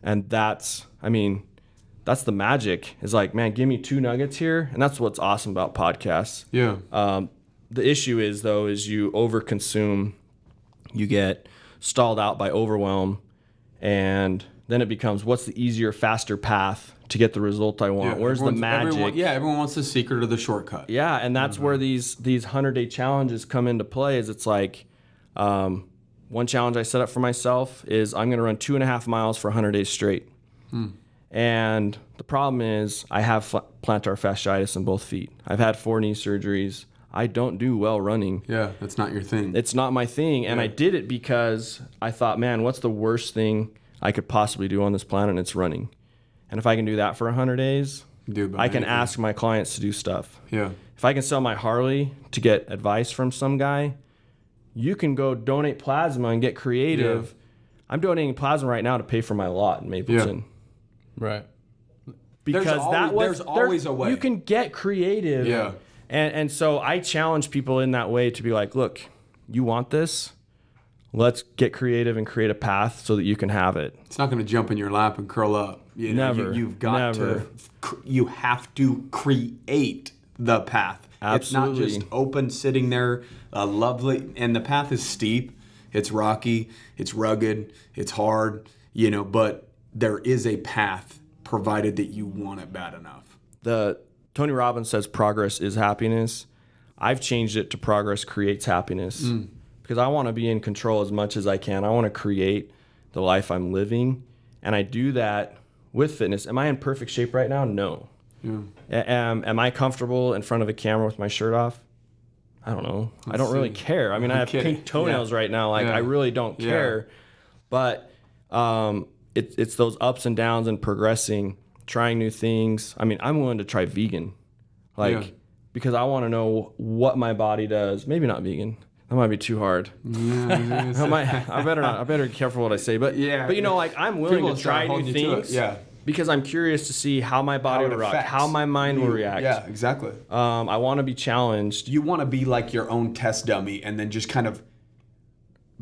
Speaker 1: And that's the magic. Is like, man, give me 2 nuggets here. And that's what's awesome about podcasts.
Speaker 2: Yeah.
Speaker 1: The issue is you overconsume you get stalled out by overwhelm, and then it becomes, what's the easier, faster path to get the result I want? Where's the magic?
Speaker 2: Everyone wants the secret or the shortcut.
Speaker 1: Yeah, and that's where these 100-day challenges come into play. Is it's like, one challenge I set up for myself is I'm going to run 2.5 miles for 100 days straight. And the problem is I have plantar fasciitis in both feet. I've had 4 knee surgeries. I don't do well running.
Speaker 2: Yeah, that's not your thing.
Speaker 1: It's not my thing. And I did it because I thought, man, what's the worst thing I could possibly do on this planet? And it's running. And if I can do that for 100 days, I can ask my clients to do stuff.
Speaker 2: Yeah.
Speaker 1: If I can sell my Harley to get advice from some guy, you can go donate plasma and get creative. Yeah. I'm donating plasma right now to pay for my lot in Mapleton.
Speaker 3: Yeah. Right.
Speaker 1: Because there's always a way. You can get creative.
Speaker 2: Yeah.
Speaker 1: And so I challenge people in that way to be like, look, you want this? Let's get creative and create a path so that you can have it.
Speaker 2: It's not going to jump in your lap and curl up.
Speaker 1: Never.
Speaker 2: You have to create the path.
Speaker 1: Absolutely.
Speaker 2: It's not just open, sitting there, lovely. And the path is steep. It's rocky. It's rugged. It's hard. But there is a path provided that you want it bad enough.
Speaker 1: Tony Robbins says progress is happiness. I've changed it to progress creates happiness. Because I want to be in control as much as I can. I want to create the life I'm living. And I do that with fitness. Am I in perfect shape right now? No.
Speaker 2: Yeah.
Speaker 1: Am I comfortable in front of a camera with my shirt off? I don't know. I don't really care. I mean, I have pink toenails right now. I really don't care. But it's those ups and downs and progressing, trying new things. I mean, I'm willing to try vegan. Because I want to know what my body does. Maybe not vegan. That might be too hard.
Speaker 2: Yeah,
Speaker 1: I better not. I better be careful what I say. But I'm willing to try new things. Because I'm curious to see how my body will react, how my mind will react.
Speaker 2: Yeah, exactly.
Speaker 1: I want to be challenged.
Speaker 2: You want to be like your own test dummy, and then just kind of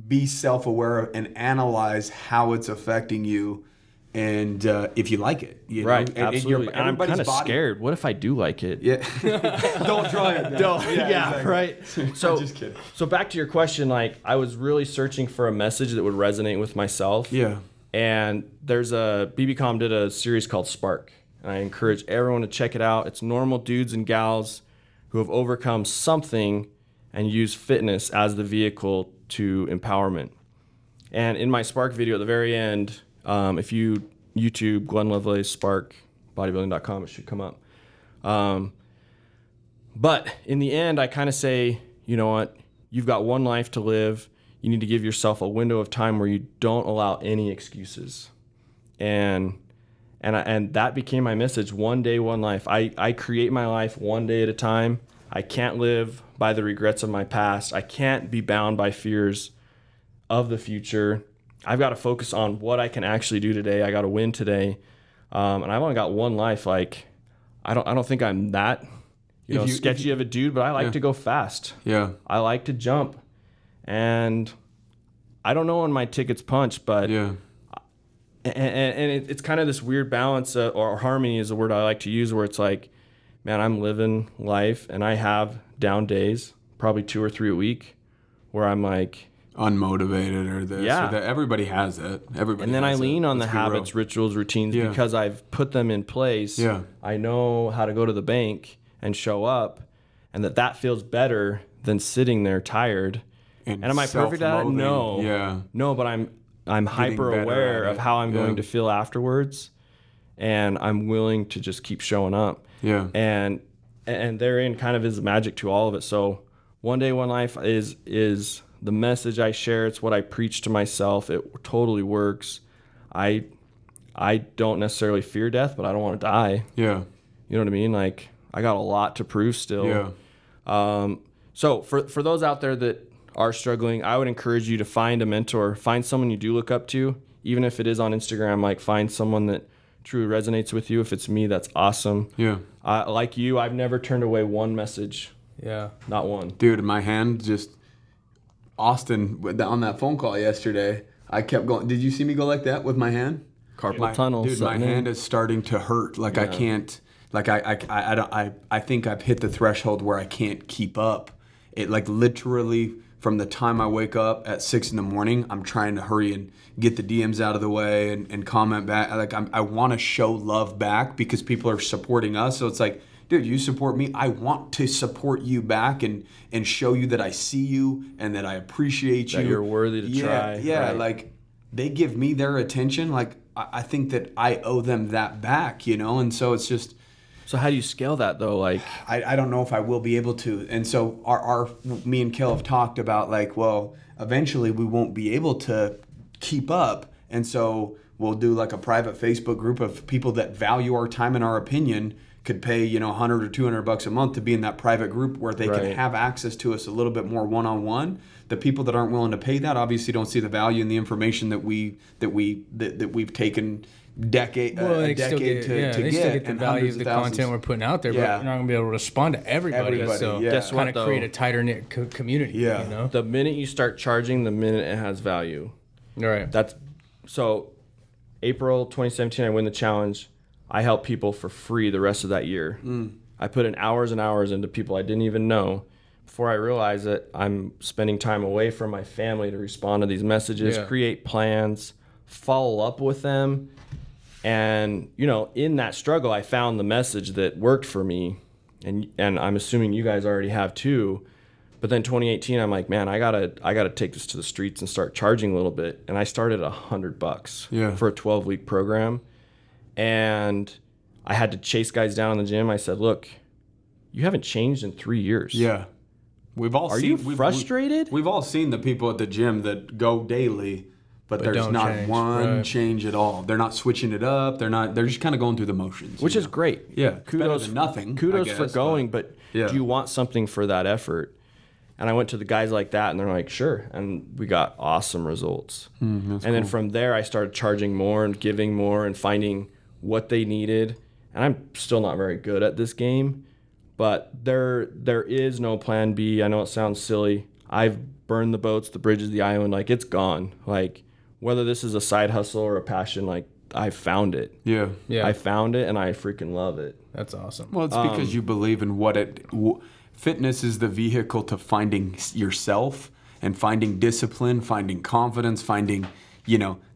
Speaker 2: be self-aware and analyze how it's affecting you, and if you like it.
Speaker 1: Right, absolutely. And I'm kind of scared. What if I do like it?
Speaker 2: Yeah. Don't try it.
Speaker 1: Don't. Yeah, exactly. Right. So,
Speaker 2: just kidding.
Speaker 1: So back to your question, I was really searching for a message that would resonate with myself.
Speaker 2: Yeah.
Speaker 1: And there's BBCom did a series called Spark. And I encourage everyone to check it out. It's normal dudes and gals who have overcome something and use fitness as the vehicle to empowerment. And in my Spark video at the very end, if you YouTube Glen Lovelace Spark bodybuilding.com, it should come up. But in the end, I kind of say, you know what? You've got one life to live. You need to give yourself a window of time where you don't allow any excuses. And that became my message. One day, one life. I create my life one day at a time. I can't live by the regrets of my past. I can't be bound by fears of the future. I've got to focus on what I can actually do today. I got to win today. And I've only got one life. I don't think I'm that sketchy of a dude, but I like to go fast.
Speaker 2: Yeah.
Speaker 1: I like to jump. And I don't know when my ticket's punched, but and it's kind of this weird balance, or harmony is the word I like to use, where it's like, man, I'm living life and I have down days, probably 2 or 3 a week, where I'm like
Speaker 2: unmotivated or this or that. Everybody has it.
Speaker 1: And then I lean on the habits, rituals, routines, because I've put them in place.
Speaker 2: Yeah.
Speaker 1: I know how to go to the bank and show up, and that feels better than sitting there tired. And am I perfect at it? No.
Speaker 2: Yeah.
Speaker 1: No, but I'm hyper aware of how I'm going to feel afterwards, and I'm willing to just keep showing up.
Speaker 2: Yeah.
Speaker 1: And therein kind of is the magic to all of it. So one day, one life is the message I share. It's what I preach to myself. It totally works. I don't necessarily fear death, but I don't want to die.
Speaker 2: Yeah.
Speaker 1: You know what I mean? Like, I got a lot to prove still.
Speaker 2: Yeah.
Speaker 1: So for those out there that are struggling, I would encourage you to find a mentor, find someone you do look up to, even if it is on Instagram. Like, find someone that truly resonates with you. If it's me, that's awesome.
Speaker 2: Yeah.
Speaker 1: Like you, I've never turned away one message.
Speaker 3: Yeah.
Speaker 1: Not one.
Speaker 2: Dude, my hand just, Austin, on that phone call yesterday, I kept going. Did you see me go like that with my hand?
Speaker 1: Carpal tunnel.
Speaker 2: Dude, my hand is starting to hurt. Like, I can't, like, I think I've hit the threshold where I can't keep up. It, like, literally, from the time I wake up at 6 a.m, I'm trying to hurry and get the DMs out of the way and comment back. Like I want to show love back because people are supporting us. So it's like, dude, you support me. I want to support you back and show you that I see you and that I appreciate you.
Speaker 1: That you're worthy to try.
Speaker 2: Yeah,
Speaker 1: right.
Speaker 2: like they give me their attention. Like I think that I owe them that back, And so it's just.
Speaker 1: So how do you scale that though? Like
Speaker 2: I don't know if I will be able to. And so me and Kale have talked about like, well, eventually we won't be able to keep up. And so we'll do like a private Facebook group of people that value our time and our opinion could pay, $100 or $200 a month to be in that private group where they can have access to us a little bit more one-on-one. The people that aren't willing to pay that obviously don't see the value in the information that we've taken a decade to
Speaker 3: still get the value of the content we're putting out there, but we're not going to be able to respond to everybody. So
Speaker 1: guess what,
Speaker 3: kind of create a tighter knit community.
Speaker 2: Yeah.
Speaker 1: The minute you start charging, the minute it has value.
Speaker 3: Right.
Speaker 1: So April 2017, I win the challenge. I help people for free the rest of that year. I put in hours and hours into people I didn't even know. Before I realize it, I'm spending time away from my family to respond to these messages, create plans, follow up with them. And, in that struggle, I found the message that worked for me. And I'm assuming you guys already have too. But then 2018, I'm like, man, I gotta take this to the streets and start charging a little bit. And I started $100 for a 12-week program. And I had to chase guys down in the gym. I said, look, you haven't changed in 3 years.
Speaker 2: Yeah.
Speaker 1: Are you frustrated?
Speaker 2: We've all seen the people at the gym that go daily, but there's not one change at all. They're not switching it up. They're just kind of going through the motions.
Speaker 1: Which is great.
Speaker 2: Yeah.
Speaker 1: Kudos
Speaker 2: for nothing.
Speaker 1: Kudos for going, but do you want something for that effort? And I went to the guys like that, and they're like, sure. And we got awesome results. Then from there, I started charging more and giving more and finding what they needed. And I'm still not very good at this game, but there is no plan B. I know it sounds silly. I've burned the boats, the bridges, the island. Like, it's gone. Like, whether this is a side hustle or a passion, like, I found it.
Speaker 2: Yeah.
Speaker 1: I found it, and I freaking love it.
Speaker 3: That's awesome.
Speaker 2: Well, it's because you believe in what fitness is the vehicle to finding yourself and finding discipline, finding confidence, finding,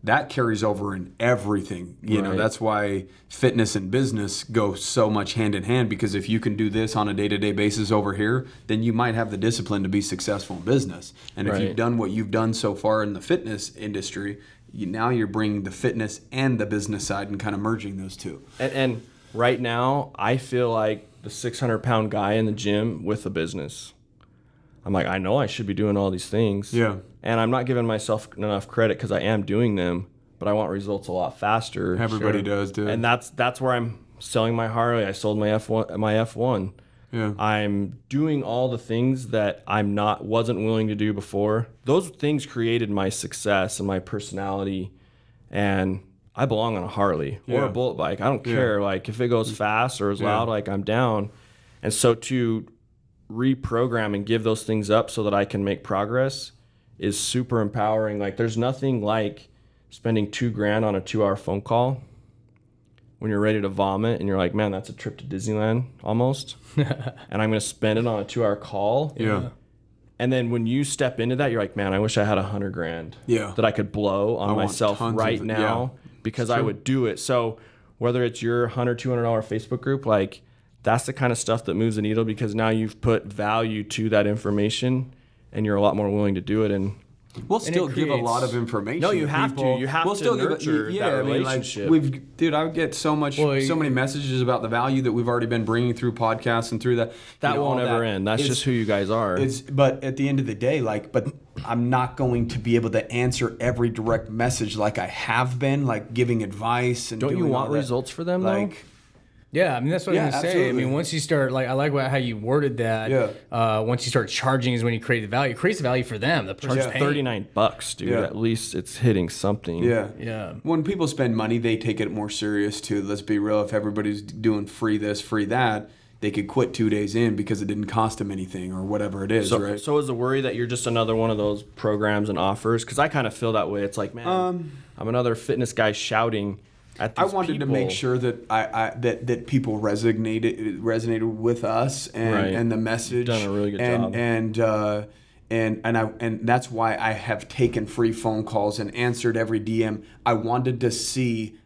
Speaker 2: that carries over in everything. That's why fitness and business go so much hand in hand, because if you can do this on a day-to-day basis over here, then you might have the discipline to be successful in business. And if you've done what you've done so far in the fitness industry, now you're bringing the fitness and the business side and kind of merging those two.
Speaker 1: And right now, I feel like the 600-pound guy in the gym with a business. I'm like, I know I should be doing all these things.
Speaker 2: Yeah.
Speaker 1: And I'm not giving myself enough credit because I am doing them, but I want results a lot faster.
Speaker 2: Everybody does, dude.
Speaker 1: And that's where I'm selling my Harley. I sold my F1.
Speaker 2: Yeah.
Speaker 1: I'm doing all the things that wasn't willing to do before. Those things created my success and my personality, and I belong on a Harley or a bullet bike. I don't care. Like, if it goes fast or is loud, like, I'm down. And so to reprogram and give those things up so that I can make progress is super empowering. Like, there's nothing like spending $2,000 on a 2-hour phone call when you're ready to vomit and you're like, man, that's a trip to Disneyland almost. And I'm going to spend it on a 2-hour call.
Speaker 2: Yeah.
Speaker 1: And then when you step into that, you're like, man, I wish I had $100,000 that I could blow on myself right now because I would do it. So whether it's your $100, $200 Facebook group, like, that's the kind of stuff that moves the needle, because now you've put value to that information and you're a lot more willing to do it. And
Speaker 2: we'll still give a lot of information.
Speaker 1: No, you have to. You have to nurture that relationship.
Speaker 2: Dude, I would get so many messages about the value that we've already been bringing through podcasts and through that.
Speaker 1: That won't ever end. That's just who you guys are.
Speaker 2: But at the end of the day, but I'm not going to be able to answer every direct message like I have been, like giving advice and.
Speaker 1: Don't you want results for them, though?
Speaker 3: Yeah, I mean, that's what I'm going to say. I mean, once you start, I like how you worded that.
Speaker 2: Yeah.
Speaker 3: Once you start charging is when you create the value. It creates the value for them. The person
Speaker 1: $39, dude. Yeah. At least it's hitting something.
Speaker 2: Yeah. When people spend money, they take it more serious, too. Let's be real. If everybody's doing free this, free that, they could quit 2 days in because it didn't cost them anything or whatever it is, right?
Speaker 1: So is the worry that you're just another one of those programs and offers? Because I kind of feel that way. It's like, man, I'm another fitness guy shouting.
Speaker 2: I wanted to make sure that that people resonated with us and the message.
Speaker 1: You've done a really good job.
Speaker 2: And that's why I have taken free phone calls and answered every DM. I wanted to see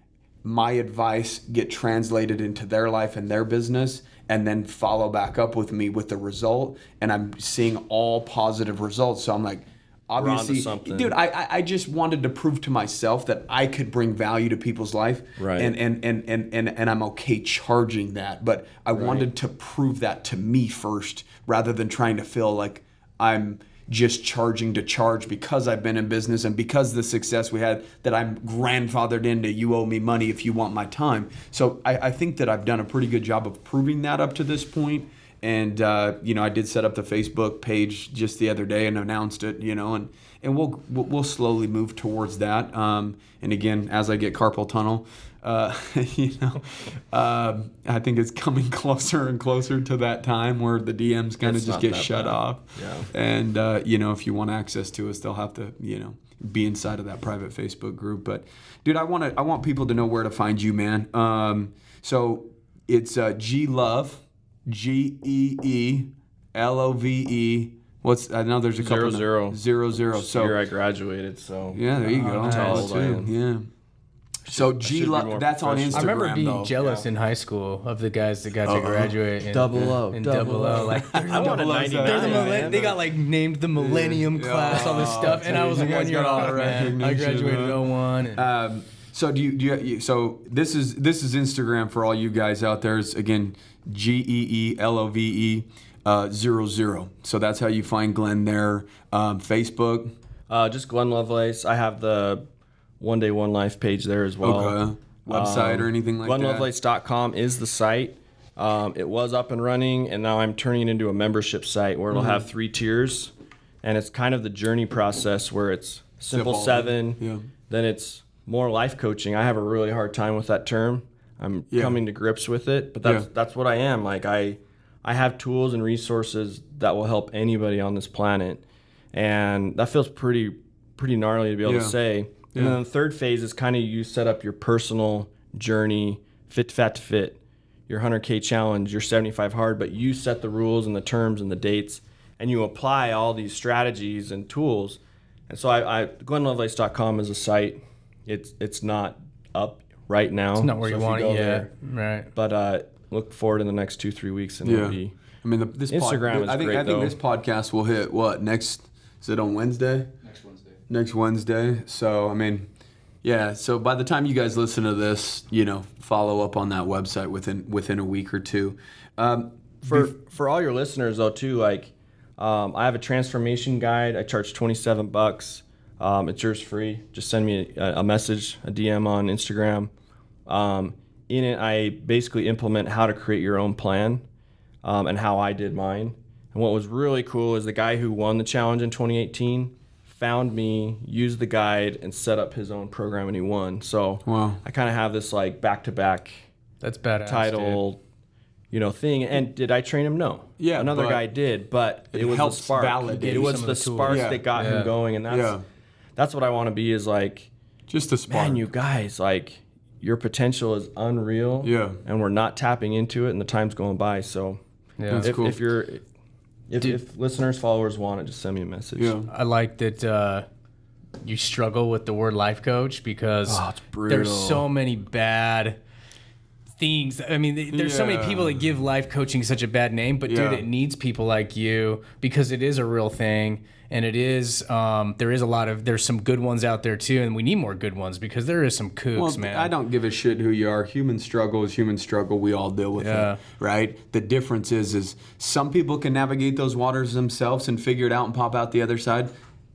Speaker 2: my advice get translated into their life and their business, and then follow back up with me with the result. And I'm seeing all positive results. So I'm like, obviously, dude, I just wanted to prove to myself that I could bring value to people's life.
Speaker 1: Right.
Speaker 2: And I'm okay charging that. But I wanted to prove that to me first, rather than trying to feel like I'm just charging to charge because I've been in business and because of the success we had, that I'm grandfathered into, you owe me money if you want my time. So I think that I've done a pretty good job of proving that up to this point. And, I did set up the Facebook page just the other day and announced it, and we'll slowly move towards that. And again, as I get carpal tunnel, I think it's coming closer and closer to that time where the DMs kind of just get shut off. Yeah. And, if you want access to us, they'll have to, be inside of that private Facebook group. But, dude, I want people to know where to find you, man. So it's GLove. GEELOVE. I know there's a couple.
Speaker 1: 00.
Speaker 2: 00. So
Speaker 1: year I graduated. So
Speaker 2: yeah, there you go.
Speaker 1: Nice.
Speaker 2: Yeah. So GLove. That's on Instagram.
Speaker 3: I remember being jealous
Speaker 2: Yeah.
Speaker 3: in high school of the guys that got to graduate. And,
Speaker 1: double O.
Speaker 3: Like
Speaker 1: I wanted 99.
Speaker 3: They got like named the Millennium class, all this stuff, and I was 1 year off, man. I graduated 01. And,
Speaker 2: so so this is Instagram for all you guys out there. It's, again, GEELOVE 00. So that's how you find Glen there. Facebook.
Speaker 1: Just Glen Lovelace. I have the One Day One Life page there as well.
Speaker 2: Okay. Website or anything like that?
Speaker 1: GlenLovelace.com is the site. It was up and running, and now I'm turning it into a membership site where it'll have 3 tiers. And it's kind of the journey process where it's Simple 7, then it's more life coaching. I have a really hard time with that term. I'm coming to grips with it, but that's what I am. Like I have tools and resources that will help anybody on this planet, and that feels pretty gnarly to be able to say. And then the third phase is kind of you set up your personal journey, fit to fit, your 100K challenge, your 75 hard, but you set the rules and the terms and the dates, and you apply all these strategies and tools. And so GlenLovelace.com is a site. It's not up right now.
Speaker 3: It's not where you want it yet. Right.
Speaker 1: But look forward in the next 2-3 weeks, and it'll be.
Speaker 2: I mean, this
Speaker 1: Instagram is great.
Speaker 2: I think this podcast will hit what next? Is it on Wednesday? Next Wednesday. So I mean, So by the time you guys listen to this, follow up on that website within a week or two.
Speaker 1: For all your listeners though too, like I have a transformation guide. I charge $27. It's yours free. Just send me a message, a DM on Instagram. In it, I basically implement how to create your own plan and how I did mine. And what was really cool is the guy who won the challenge in 2018 found me, used the guide, and set up his own program, and he won. So I kind of have this like back-to-back
Speaker 3: that's badass,
Speaker 1: title, thing. And did I train him? No.
Speaker 2: Yeah,
Speaker 1: another guy did, but it was the spark. It was the spark that got him going, and that's what I want to be. Is like
Speaker 2: just a spark.
Speaker 1: Man, you guys, like your potential is unreal.
Speaker 2: Yeah, and
Speaker 1: we're not tapping into it, and the time's going by. So
Speaker 2: that's cool.
Speaker 1: If listeners, followers want it, just send me a message.
Speaker 2: Yeah.
Speaker 3: I like that you struggle with the word life coach because
Speaker 1: it's brutal.
Speaker 3: There's so many bad things. I mean, there's so many people that give life coaching such a bad name, but dude, it needs people like you because it is a real thing. And it is, there's some good ones out there too, and we need more good ones because there is some kooks, man.
Speaker 2: I don't give a shit who you are. Human struggle is human struggle. We all deal with it, right? The difference is some people can navigate those waters themselves and figure it out and pop out the other side.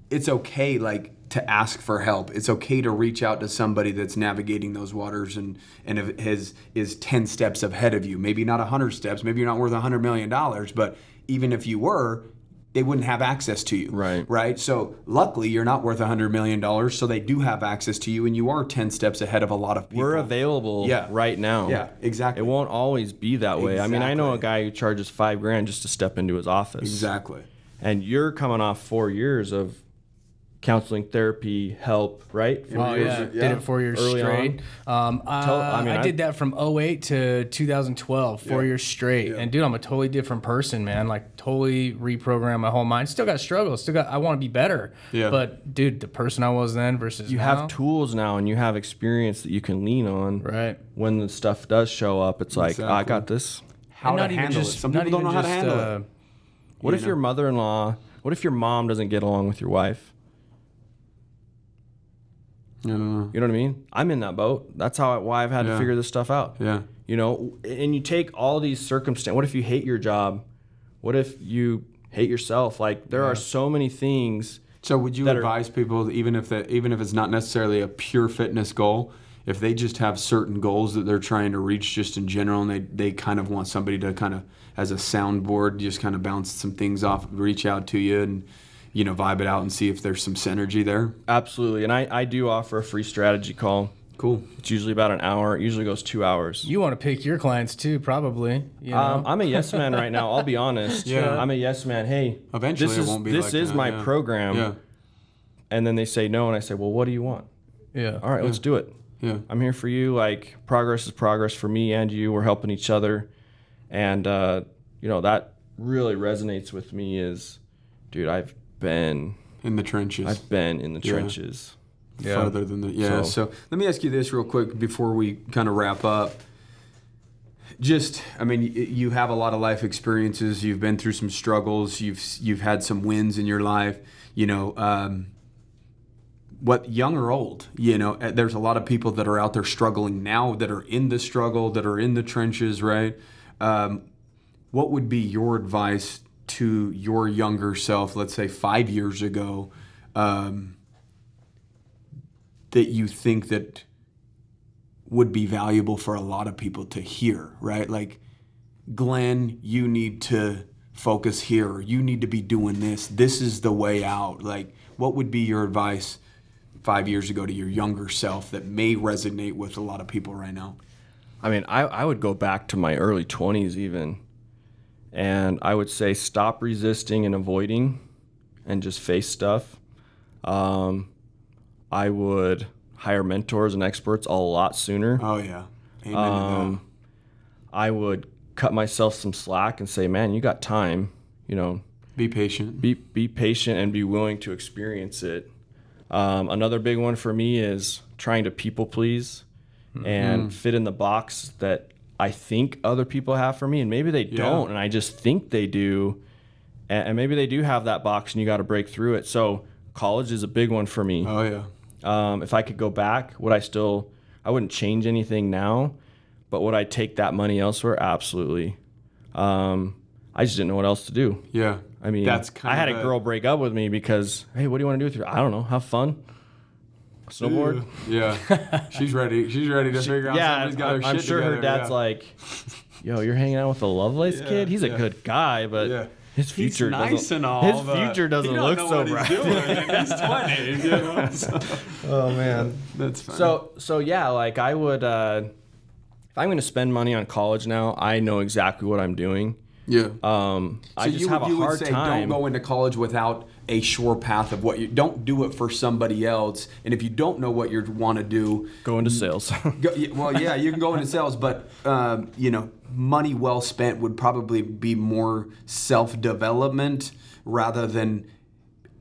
Speaker 2: It's okay, to ask for help. It's okay to reach out to somebody that's navigating those waters and is 10 steps ahead of you. Maybe not 100 steps. Maybe you're not worth $100 million, but even if you were, they wouldn't have access to you. Right. So luckily you're not worth $100 million. So they do have access to you and you are 10 steps ahead of a lot of people.
Speaker 1: We're available right now.
Speaker 2: Yeah, exactly.
Speaker 1: It won't always be that way.
Speaker 2: Exactly.
Speaker 1: I mean, I know a guy who charges $5,000 just to step into his office.
Speaker 2: Exactly.
Speaker 1: And you're coming off 4 years of counseling, therapy, help, right?
Speaker 3: Oh, yeah. Did it 4 years
Speaker 1: Early
Speaker 3: straight. I did that from 08 to 2012, 4 years straight. And dude, I'm a totally different person, man. Like totally reprogrammed my whole mind. Still got struggles. I want to be better. Yeah. But dude, the person I was then versus
Speaker 1: you
Speaker 3: now.
Speaker 1: have tools now and you have experience that you can lean on.
Speaker 3: Right.
Speaker 1: When the stuff does show up, it's like, I got this.
Speaker 2: How to handle it. Some people don't know how to handle it.
Speaker 1: What if your what if your mom doesn't get along with your wife?
Speaker 2: I don't know.
Speaker 1: You know what I mean? I'm in that boat. That's why I've had to figure this stuff out.
Speaker 2: Yeah.
Speaker 1: You know, and you take all these circumstances. What if you hate your job? What if you hate yourself? Like there are so many things.
Speaker 2: So would you advise people, even if it's not necessarily a pure fitness goal, if they just have certain goals that they're trying to reach just in general, and they kind of want somebody to kind of, as a soundboard, just kind of bounce some things off, reach out to you and, you know, vibe it out and see if there's some synergy there?
Speaker 1: Absolutely. And I do offer a free strategy call.
Speaker 2: Cool.
Speaker 1: It's usually about an hour. It usually goes 2 hours.
Speaker 3: You want to pick your clients too, probably. You know?
Speaker 1: I'm a yes man right now. I'll be honest. I'm a yes man. Hey,
Speaker 2: eventually
Speaker 1: this is my program.
Speaker 2: Yeah.
Speaker 1: And then they say no, and I say, well, what do you want?
Speaker 3: Yeah.
Speaker 1: All right, let's do it.
Speaker 2: Yeah.
Speaker 1: I'm here for you. Like progress is progress for me and you. We're helping each other. And, you know, that really resonates with me is, dude, I've been
Speaker 2: in the trenches.
Speaker 1: I've been in the trenches.
Speaker 2: Further than the So let me ask you this real quick before we kind of wrap up. Just, I mean, you have a lot of life experiences. You've been through some struggles. You've had some wins in your life. You know, what young or old, you know, there's a lot of people that are out there struggling now, that are in the struggle, that are in the trenches, right? What would be your advice to your younger self, let's say 5 years ago, that you think that would be valuable for a lot of people to hear, right? Like, Glen, you need to focus here, or you need to be doing this. This is the way out. Like, what would be your advice 5 years ago to your younger self that may resonate with a lot of people right now?
Speaker 1: I mean, I would go back to my early 20s even, and I would say stop resisting and avoiding and just face stuff. I would hire mentors and experts a lot sooner.
Speaker 2: Oh, yeah. Amen to that.
Speaker 1: I would cut myself some slack and say, man, you got time, you know.
Speaker 2: Be patient.
Speaker 1: Be patient and be willing to experience it. Another big one for me is trying to people please and fit in the box that I think other people have for me, and maybe they don't, and I just think they do, and maybe they do have that box, and you got to break through it. So college is a big one for me.
Speaker 2: Oh, yeah.
Speaker 1: If I could go back, I wouldn't change anything now, but would I take that money elsewhere? Absolutely. I just didn't know what else to do.
Speaker 2: Yeah.
Speaker 1: I mean, I had a girl break up with me because, hey, what do you want to do with your, I don't know, have fun? Snowboard?
Speaker 2: Yeah. She's ready. She's ready to figure out somebody's got her shit
Speaker 1: I'm sure
Speaker 2: together.
Speaker 1: her dad's like, yo, you're hanging out with a Lovelace kid? He's a good guy, but his future doesn't look so bright.
Speaker 2: He's doing in his 20s, you know? So.
Speaker 1: Oh, man.
Speaker 2: That's funny.
Speaker 1: So yeah, like I would, if I'm going to spend money on college now, I know exactly what I'm doing.
Speaker 2: Yeah.
Speaker 1: I just have a hard time.
Speaker 2: Don't go into college without a sure path of what you don't do it for somebody else. And if you don't know what you want to do,
Speaker 1: go into sales.
Speaker 2: You can go into sales, but you know, money well spent would probably be more self-development rather than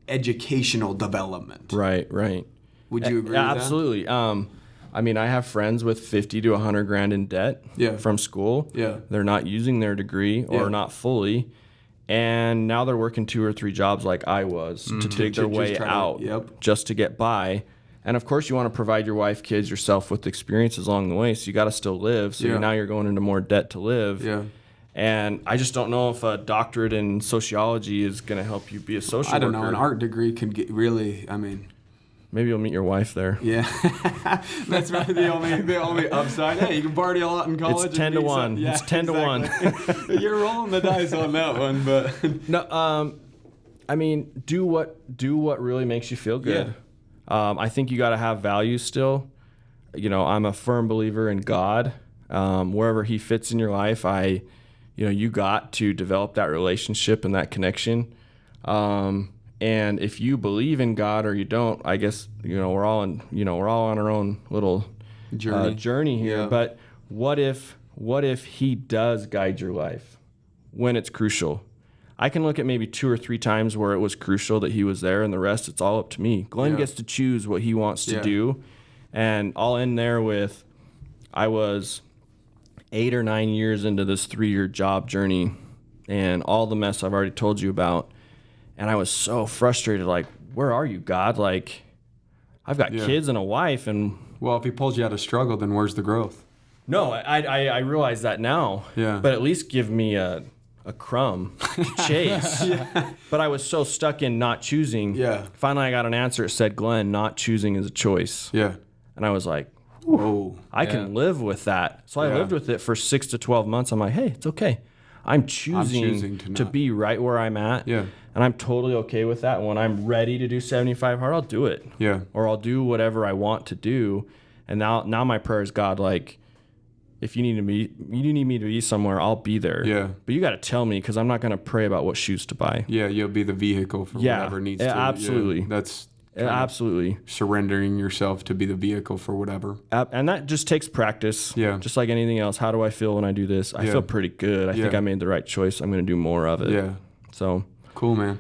Speaker 2: educational development.
Speaker 1: Right.
Speaker 2: Would you agree with that?
Speaker 1: Absolutely. I mean, I have friends with 50 to 100 grand in debt from school.
Speaker 2: Yeah.
Speaker 1: They're not using their degree or not fully. And now they're working 2 or 3 jobs like I was to dig their way out just to get by. And of course, you want to provide your wife, kids, yourself with experiences along the way. So you got to still live. So now you're going into more debt to live.
Speaker 2: Yeah.
Speaker 1: And I just don't know if a doctorate in sociology is going to help you be a social worker.
Speaker 2: I don't know. An art degree can get really, I mean...
Speaker 1: Maybe you'll meet your wife there.
Speaker 2: Yeah. That's really the only upside. Hey, you can party a lot in college.
Speaker 1: It's 10 to 1.
Speaker 2: Yeah,
Speaker 1: it's 10 to 1.
Speaker 2: You're rolling the dice on that one, but
Speaker 1: no. I mean, do what really makes you feel good. Yeah. I think you got to have values still. You know, I'm a firm believer in God. Wherever He fits in your life, you got to develop that relationship and that connection. And if you believe in God or you don't, I guess, we're all on our own little journey here. Yeah. But what if he does guide your life when it's crucial? I can look at maybe 2 or 3 times where it was crucial that he was there, and the rest, it's all up to me. Glen gets to choose what he wants to do. And I'll end there with, I was 8 or 9 years into this 3-year job journey and all the mess I've already told you about. And I was so frustrated, like, where are you, God? Like, I've got kids and a wife. And
Speaker 2: well, if he pulls you out of struggle, then where's the growth? No,
Speaker 1: I realize that now.
Speaker 2: Yeah.
Speaker 1: But at least give me a crumb to chase. But I was so stuck in not choosing.
Speaker 2: Yeah.
Speaker 1: Finally, I got an answer. It said, Glenn, not choosing is a choice.
Speaker 2: Yeah.
Speaker 1: And I was like,
Speaker 2: whoa,
Speaker 1: I can live with that. So I lived with it for 6 to 12 months. I'm like, hey, it's okay. I'm choosing to be right where I'm at.
Speaker 2: Yeah.
Speaker 1: And I'm totally okay with that. And when I'm ready to do 75 hard, I'll do it.
Speaker 2: Yeah.
Speaker 1: Or I'll do whatever I want to do. And now my prayer is, God, like, if you need me to be somewhere, I'll be there.
Speaker 2: Yeah.
Speaker 1: But you got to tell me, because I'm not going to pray about what shoes to buy.
Speaker 2: Yeah, you'll be the vehicle for whatever needs to.
Speaker 1: Absolutely.
Speaker 2: Yeah, that's
Speaker 1: absolutely
Speaker 2: surrendering yourself to be the vehicle for whatever.
Speaker 1: And that just takes practice.
Speaker 2: Yeah.
Speaker 1: Just like anything else. How do I feel when I do this? I feel pretty good. I think I made the right choice. I'm going to do more of it.
Speaker 2: Yeah.
Speaker 1: So
Speaker 2: cool, man.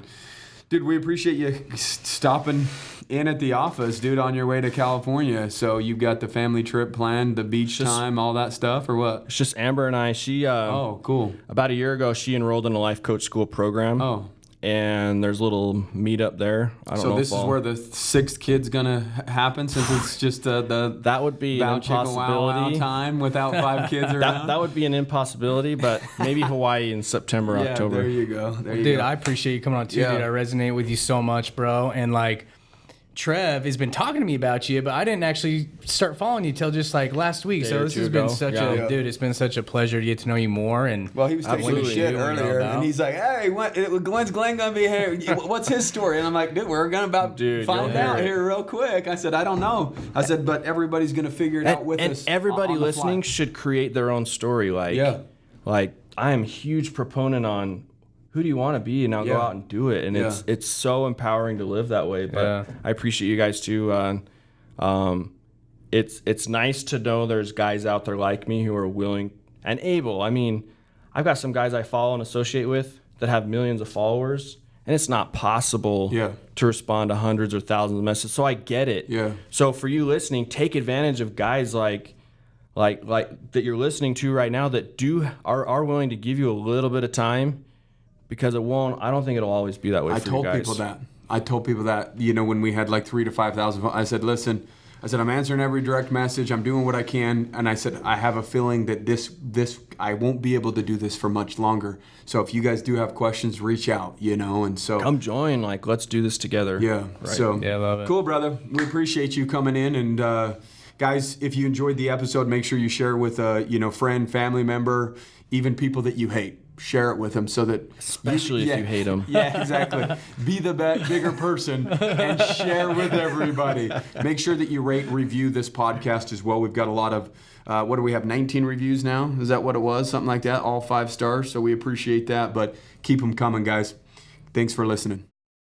Speaker 2: Dude, we appreciate you stopping in at the office, dude, on your way to California. So you've got the family trip planned, the beach time, all that stuff, or what?
Speaker 1: It's just Amber and I. She
Speaker 2: oh, cool.
Speaker 1: About a year ago, she enrolled in a life coach school program.
Speaker 2: Oh.
Speaker 1: And there's a little meetup there. I don't know.
Speaker 2: So this is where the 6th kid's gonna happen, since it's just
Speaker 1: that would be an impossibility.
Speaker 2: Wow time without 5 kids around.
Speaker 1: That would be an impossibility, but maybe Hawaii in September, October.
Speaker 2: There you go.
Speaker 3: Dude, I appreciate you coming on too, dude. I resonate with you so much, bro. And like, Trev has been talking to me about you, but I didn't actually start following you till just like last week. So this has been dude, it's been such a pleasure to get to know you more. And
Speaker 2: well, he was taking shit earlier, and he's like, "Hey, when's Glenn gonna be here? What's his story?" And I'm like, "Dude, we're gonna find out here real quick." I said, "I don't know." I said, "But everybody's gonna figure it out with us."
Speaker 1: And everybody listening should create their own story. Like I am a huge proponent on, who do you want to be, and now go out and do it. And it's so empowering to live that way. But I appreciate you guys too. It's nice to know there's guys out there like me who are willing and able. I mean, I've got some guys I follow and associate with that have millions of followers, and it's not possible to respond to hundreds or thousands of messages. So I get it.
Speaker 2: Yeah.
Speaker 1: So for you listening, take advantage of guys like that you're listening to right now that are willing to give you a little bit of time. Because I don't think it'll always be that way for you guys.
Speaker 2: I told people that, when we had like 3,000 to 5,000, I said, listen, I'm answering every direct message. I'm doing what I can. And I said, I have a feeling that this I won't be able to do this for much longer. So if you guys do have questions, reach out, and so.
Speaker 1: Come join. Like, let's do this together.
Speaker 2: Yeah. Right. So,
Speaker 3: I love it.
Speaker 2: Cool, brother. We appreciate you coming in. And guys, if you enjoyed the episode, make sure you share with a, friend, family member, even people that you hate. Share it with them so that...
Speaker 1: Especially if you hate them.
Speaker 2: Yeah, exactly. Be the bigger person and share with everybody. Make sure that you rate and review this podcast as well. We've got a lot of... what do we have? 19 reviews now? Is that what it was? Something like that? All 5 stars. So we appreciate that. But keep them coming, guys. Thanks for listening.